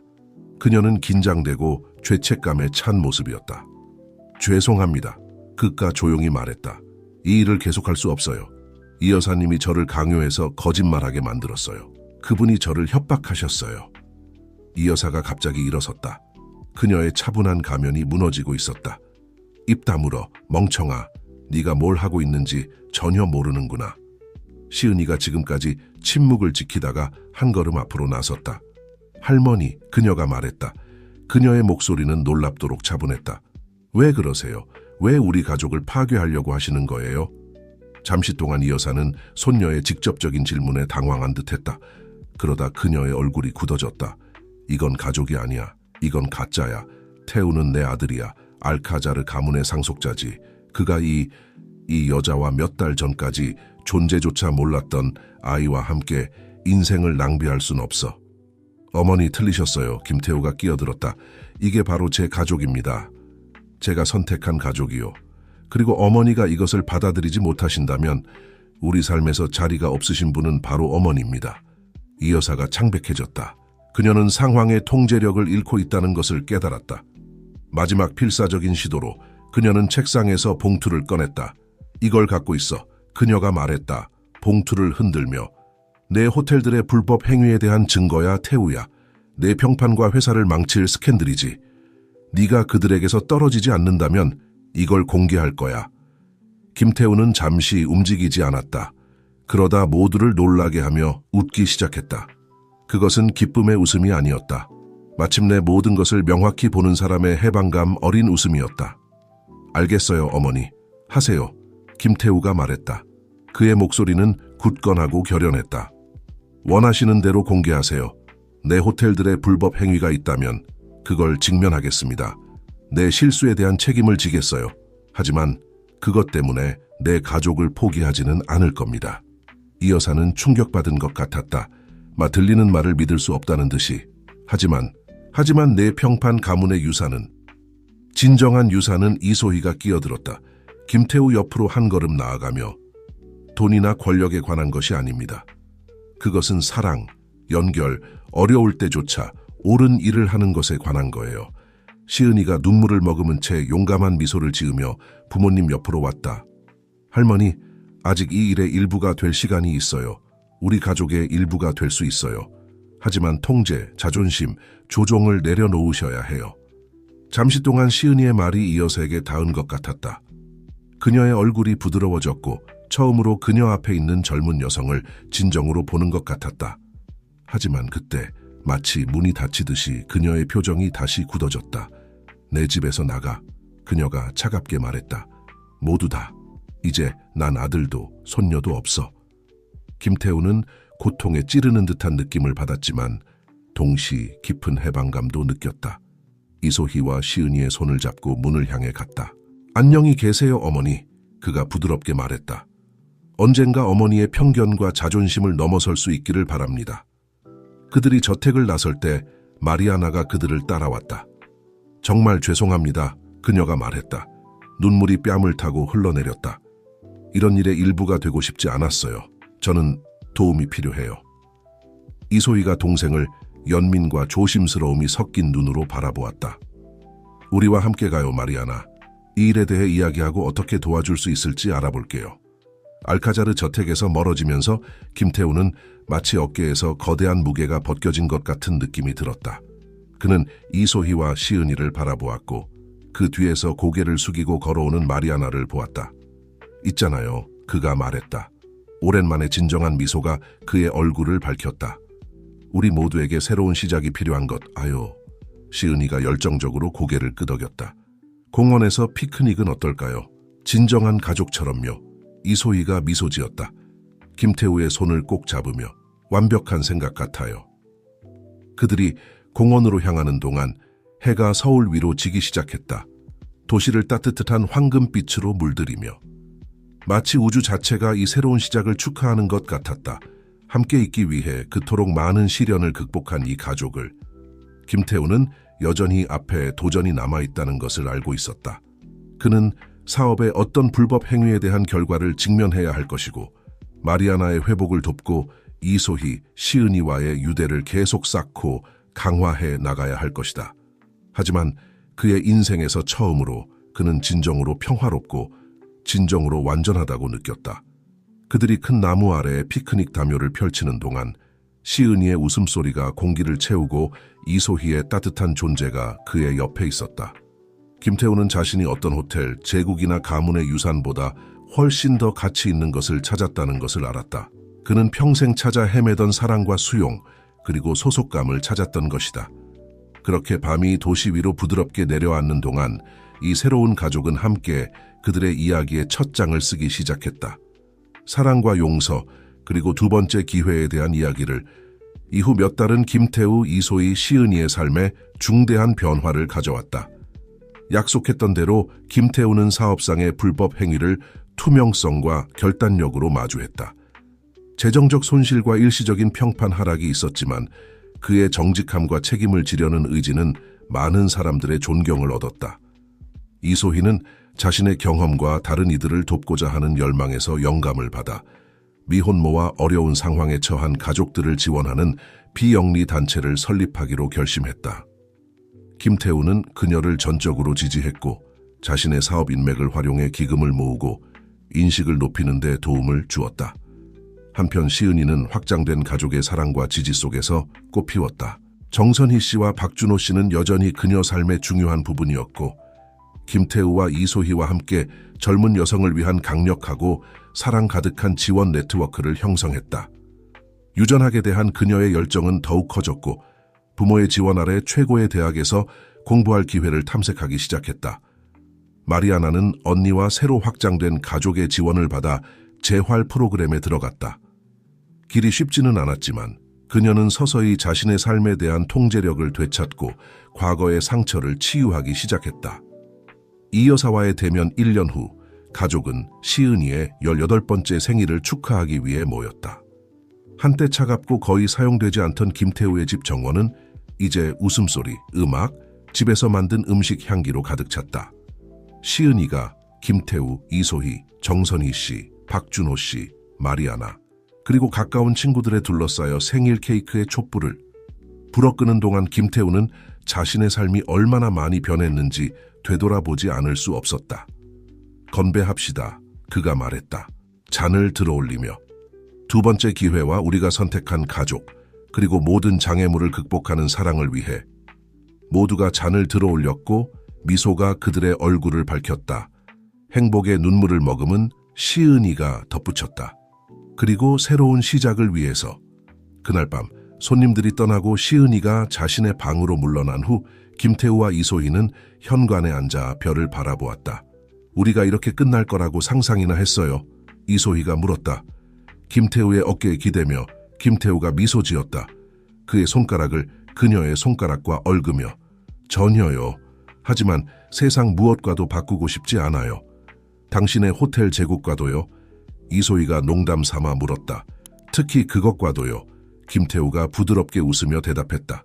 그녀는 긴장되고 죄책감에 찬 모습이었다. 죄송합니다. 그깟 조용히 말했다. 이 일을 계속할 수 없어요. 이 여사님이 저를 강요해서 거짓말하게 만들었어요. 그분이 저를 협박하셨어요. 이 여사가 갑자기 일어섰다. 그녀의 차분한 가면이 무너지고 있었다. 입 다물어, 멍청아. 네가 뭘 하고 있는지 전혀 모르는구나. 시은이가 지금까지 침묵을 지키다가 한 걸음 앞으로 나섰다. 할머니, 그녀가 말했다. 그녀의 목소리는 놀랍도록 차분했다. 왜 그러세요? 왜 우리 가족을 파괴하려고 하시는 거예요? 잠시 동안 이 여사는 손녀의 직접적인 질문에 당황한 듯했다. 그러다 그녀의 얼굴이 굳어졌다. 이건 가족이 아니야. 이건 가짜야. 태우는 내 아들이야. 알카자르 가문의 상속자지. 그가 이 여자와 몇 달 전까지 존재조차 몰랐던 아이와 함께 인생을 낭비할 순 없어. 어머니 틀리셨어요. 김태우가 끼어들었다. 이게 바로 제 가족입니다. 제가 선택한 가족이요. 그리고 어머니가 이것을 받아들이지 못하신다면 우리 삶에서 자리가 없으신 분은 바로 어머니입니다. 이 여사가 창백해졌다. 그녀는 상황의 통제력을 잃고 있다는 것을 깨달았다. 마지막 필사적인 시도로 그녀는 책상에서 봉투를 꺼냈다. 이걸 갖고 있어. 그녀가 말했다. 봉투를 흔들며. 내 호텔들의 불법 행위에 대한 증거야, 태우야. 내 평판과 회사를 망칠 스캔들이지. 네가 그들에게서 떨어지지 않는다면 이걸 공개할 거야. 김태우는 잠시 움직이지 않았다. 그러다 모두를 놀라게 하며 웃기 시작했다. 그것은 기쁨의 웃음이 아니었다. 마침내 모든 것을 명확히 보는 사람의 해방감 어린 웃음이었다. 알겠어요, 어머니. 하세요. 김태우가 말했다. 그의 목소리는 굳건하고 결연했다. 원하시는 대로 공개하세요. 내 호텔들의 불법 행위가 있다면 그걸 직면하겠습니다. 내 실수에 대한 책임을 지겠어요. 하지만 그것 때문에 내 가족을 포기하지는 않을 겁니다. 이 여사는 충격받은 것 같았다. 들리는 말을 믿을 수 없다는 듯이. 하지만 내 평판 가문의 유산은, 진정한 유산은 이소희가 끼어들었다. 김태우 옆으로 한 걸음 나아가며 돈이나 권력에 관한 것이 아닙니다. 그것은 사랑, 연결, 어려울 때조차 옳은 일을 하는 것에 관한 거예요. 시은이가 눈물을 머금은 채 용감한 미소를 지으며 부모님 옆으로 왔다. 할머니, 아직 이 일의 일부가 될 시간이 있어요. 우리 가족의 일부가 될 수 있어요. 하지만 통제, 자존심, 조종을 내려놓으셔야 해요. 잠시 동안 시은이의 말이 이 여사에게 닿은 것 같았다. 그녀의 얼굴이 부드러워졌고 처음으로 그녀 앞에 있는 젊은 여성을 진정으로 보는 것 같았다. 하지만 그때 마치 문이 닫히듯이 그녀의 표정이 다시 굳어졌다. 내 집에서 나가. 그녀가 차갑게 말했다. 모두 다. 이제 난 아들도 손녀도 없어. 김태우는 고통에 찌르는 듯한 느낌을 받았지만 동시 깊은 해방감도 느꼈다. 이소희와 시은이의 손을 잡고 문을 향해 갔다. 안녕히 계세요, 어머니. 그가 부드럽게 말했다. 언젠가 어머니의 편견과 자존심을 넘어설 수 있기를 바랍니다. 그들이 저택을 나설 때 마리아나가 그들을 따라왔다. 정말 죄송합니다. 그녀가 말했다. 눈물이 뺨을 타고 흘러내렸다. 이런 일의 일부가 되고 싶지 않았어요. 저는 도움이 필요해요. 이소희가 동생을 연민과 조심스러움이 섞인 눈으로 바라보았다. 우리와 함께 가요, 마리아나. 이 일에 대해 이야기하고 어떻게 도와줄 수 있을지 알아볼게요. 알카자르 저택에서 멀어지면서 김태우는 마치 어깨에서 거대한 무게가 벗겨진 것 같은 느낌이 들었다. 그는 이소희와 시은이를 바라보았고 그 뒤에서 고개를 숙이고 걸어오는 마리아나를 보았다. 있잖아요. 그가 말했다. 오랜만에 진정한 미소가 그의 얼굴을 밝혔다. 우리 모두에게 새로운 시작이 필요한 것, 아요. 시은이가 열정적으로 고개를 끄덕였다. 공원에서 피크닉은 어떨까요? 진정한 가족처럼요. 이소희가 미소 지었다. 김태우의 손을 꼭 잡으며 완벽한 생각 같아요. 그들이 공원으로 향하는 동안 해가 서울 위로 지기 시작했다. 도시를 따뜻한 황금빛으로 물들이며 마치 우주 자체가 이 새로운 시작을 축하하는 것 같았다. 함께 있기 위해 그토록 많은 시련을 극복한 이 가족을 김태우는 여전히 앞에 도전이 남아있다는 것을 알고 있었다. 그는 사업의 어떤 불법 행위에 대한 결과를 직면해야 할 것이고 마리아나의 회복을 돕고 이소희, 시은이와의 유대를 계속 쌓고 강화해 나가야 할 것이다. 하지만 그의 인생에서 처음으로 그는 진정으로 평화롭고 진정으로 완전하다고 느꼈다. 그들이 큰 나무 아래에 피크닉 담요를 펼치는 동안 시은이의 웃음소리가 공기를 채우고 이소희의 따뜻한 존재가 그의 옆에 있었다. 김태우는 자신이 어떤 호텔, 제국이나 가문의 유산보다 훨씬 더 가치 있는 것을 찾았다는 것을 알았다. 그는 평생 찾아 헤매던 사랑과 수용, 그리고 소속감을 찾았던 것이다. 그렇게 밤이 도시 위로 부드럽게 내려앉는 동안 이 새로운 가족은 함께 그들의 이야기의 첫 장을 쓰기 시작했다. 사랑과 용서, 그리고 두 번째 기회에 대한 이야기를 이후 몇 달은 김태우, 이소희, 시은이의 삶에 중대한 변화를 가져왔다. 약속했던 대로 김태우는 사업상의 불법 행위를 투명성과 결단력으로 마주했다. 재정적 손실과 일시적인 평판 하락이 있었지만 그의 정직함과 책임을 지려는 의지는 많은 사람들의 존경을 얻었다. 이소희는 자신의 경험과 다른 이들을 돕고자 하는 열망에서 영감을 받아 미혼모와 어려운 상황에 처한 가족들을 지원하는 비영리 단체를 설립하기로 결심했다. 김태우는 그녀를 전적으로 지지했고 자신의 사업 인맥을 활용해 기금을 모으고 인식을 높이는 데 도움을 주었다. 한편 시은이는 확장된 가족의 사랑과 지지 속에서 꽃피웠다. 정선희 씨와 박준호 씨는 여전히 그녀 삶의 중요한 부분이었고 김태우와 이소희와 함께 젊은 여성을 위한 강력하고 사랑 가득한 지원 네트워크를 형성했다. 유전학에 대한 그녀의 열정은 더욱 커졌고 부모의 지원 아래 최고의 대학에서 공부할 기회를 탐색하기 시작했다. 마리아나는 언니와 새로 확장된 가족의 지원을 받아 재활 프로그램에 들어갔다. 길이 쉽지는 않았지만 그녀는 서서히 자신의 삶에 대한 통제력을 되찾고 과거의 상처를 치유하기 시작했다. 이 여사와의 대면 1년 후 가족은 시은이의 18번째 생일을 축하하기 위해 모였다. 한때 차갑고 거의 사용되지 않던 김태우의 집 정원은 이제 웃음소리, 음악, 집에서 만든 음식 향기로 가득 찼다. 시은이가 김태우, 이소희, 정선희 씨, 박준호 씨, 마리아나, 그리고 가까운 친구들에 둘러싸여 생일 케이크의 촛불을 불어끄는 동안 김태우는 자신의 삶이 얼마나 많이 변했는지 되돌아보지 않을 수 없었다. 건배합시다. 그가 말했다. 잔을 들어올리며 두 번째 기회와 우리가 선택한 가족, 그리고 모든 장애물을 극복하는 사랑을 위해 모두가 잔을 들어올렸고 미소가 그들의 얼굴을 밝혔다. 행복의 눈물을 머금은 시은이가 덧붙였다. 그리고 새로운 시작을 위해서. 그날 밤 손님들이 떠나고 시은이가 자신의 방으로 물러난 후 김태우와 이소희는 현관에 앉아 별을 바라보았다. 우리가 이렇게 끝날 거라고 상상이나 했어요. 이소희가 물었다. 김태우의 어깨에 기대며 김태우가 미소 지었다. 그의 손가락을 그녀의 손가락과 얽으며 전혀요. 하지만 세상 무엇과도 바꾸고 싶지 않아요. 당신의 호텔 제국과도요. 이소희가 농담 삼아 물었다. 특히 그것과도요. 김태우가 부드럽게 웃으며 대답했다.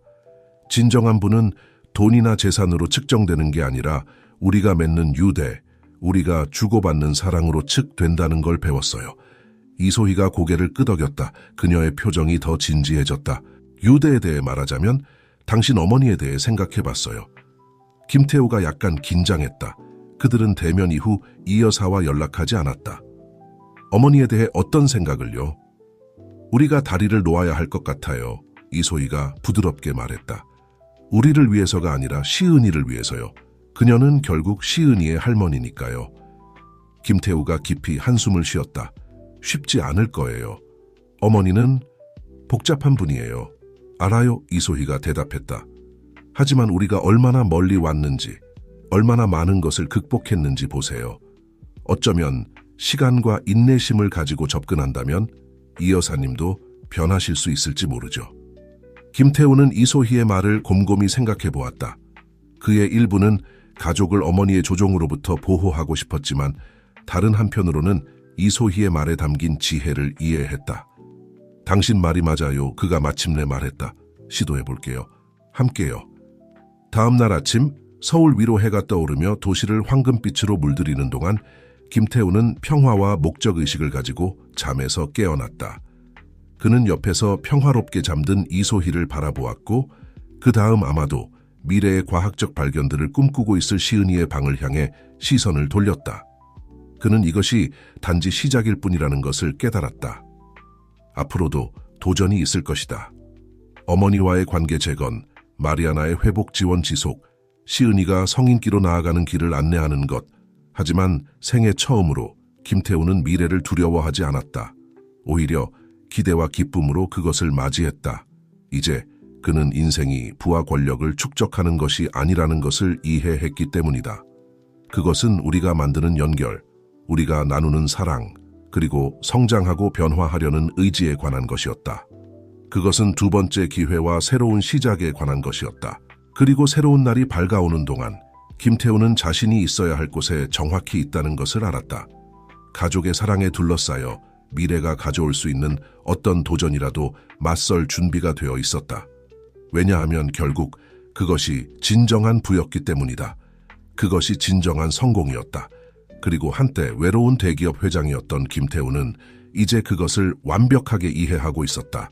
진정한 부는 돈이나 재산으로 측정되는 게 아니라 우리가 맺는 유대, 우리가 주고받는 사랑으로 측된다는 걸 배웠어요. 이소희가 고개를 끄덕였다. 그녀의 표정이 더 진지해졌다. 유대에 대해 말하자면 당신 어머니에 대해 생각해봤어요. 김태우가 약간 긴장했다. 그들은 대면 이후 이 여사와 연락하지 않았다. 어머니에 대해 어떤 생각을요? 우리가 다리를 놓아야 할 것 같아요. 이소희가 부드럽게 말했다. 우리를 위해서가 아니라 시은이를 위해서요. 그녀는 결국 시은이의 할머니니까요. 김태우가 깊이 한숨을 쉬었다. 쉽지 않을 거예요. 어머니는 복잡한 분이에요. 알아요, 이소희가 대답했다. 하지만 우리가 얼마나 멀리 왔는지, 얼마나 많은 것을 극복했는지 보세요. 어쩌면 시간과 인내심을 가지고 접근한다면 이 여사님도 변하실 수 있을지 모르죠. 김태우는 이소희의 말을 곰곰이 생각해 보았다. 그의 일부는 가족을 어머니의 조종으로부터 보호하고 싶었지만 다른 한편으로는 이소희의 말에 담긴 지혜를 이해했다. 당신 말이 맞아요. 그가 마침내 말했다. 시도해 볼게요. 함께요. 다음 날 아침 서울 위로 해가 떠오르며 도시를 황금빛으로 물들이는 동안 김태우는 평화와 목적의식을 가지고 잠에서 깨어났다. 그는 옆에서 평화롭게 잠든 이소희를 바라보았고 그 다음 아마도 미래의 과학적 발견들을 꿈꾸고 있을 시은이의 방을 향해 시선을 돌렸다. 그는 이것이 단지 시작일 뿐이라는 것을 깨달았다. 앞으로도 도전이 있을 것이다. 어머니와의 관계 재건, 마리아나의 회복 지원 지속, 시은이가 성인기로 나아가는 길을 안내하는 것. 하지만 생애 처음으로 김태우는 미래를 두려워하지 않았다. 오히려 기대와 기쁨으로 그것을 맞이했다. 이제 그는 인생이 부와 권력을 축적하는 것이 아니라는 것을 이해했기 때문이다. 그것은 우리가 만드는 연결, 우리가 나누는 사랑, 그리고 성장하고 변화하려는 의지에 관한 것이었다. 그것은 두 번째 기회와 새로운 시작에 관한 것이었다. 그리고 새로운 날이 밝아오는 동안 김태우는 자신이 있어야 할 곳에 정확히 있다는 것을 알았다. 가족의 사랑에 둘러싸여 미래가 가져올 수 있는 어떤 도전이라도 맞설 준비가 되어 있었다. 왜냐하면 결국 그것이 진정한 부였기 때문이다. 그것이 진정한 성공이었다. 그리고 한때 외로운 대기업 회장이었던 김태우는 이제 그것을 완벽하게 이해하고 있었다.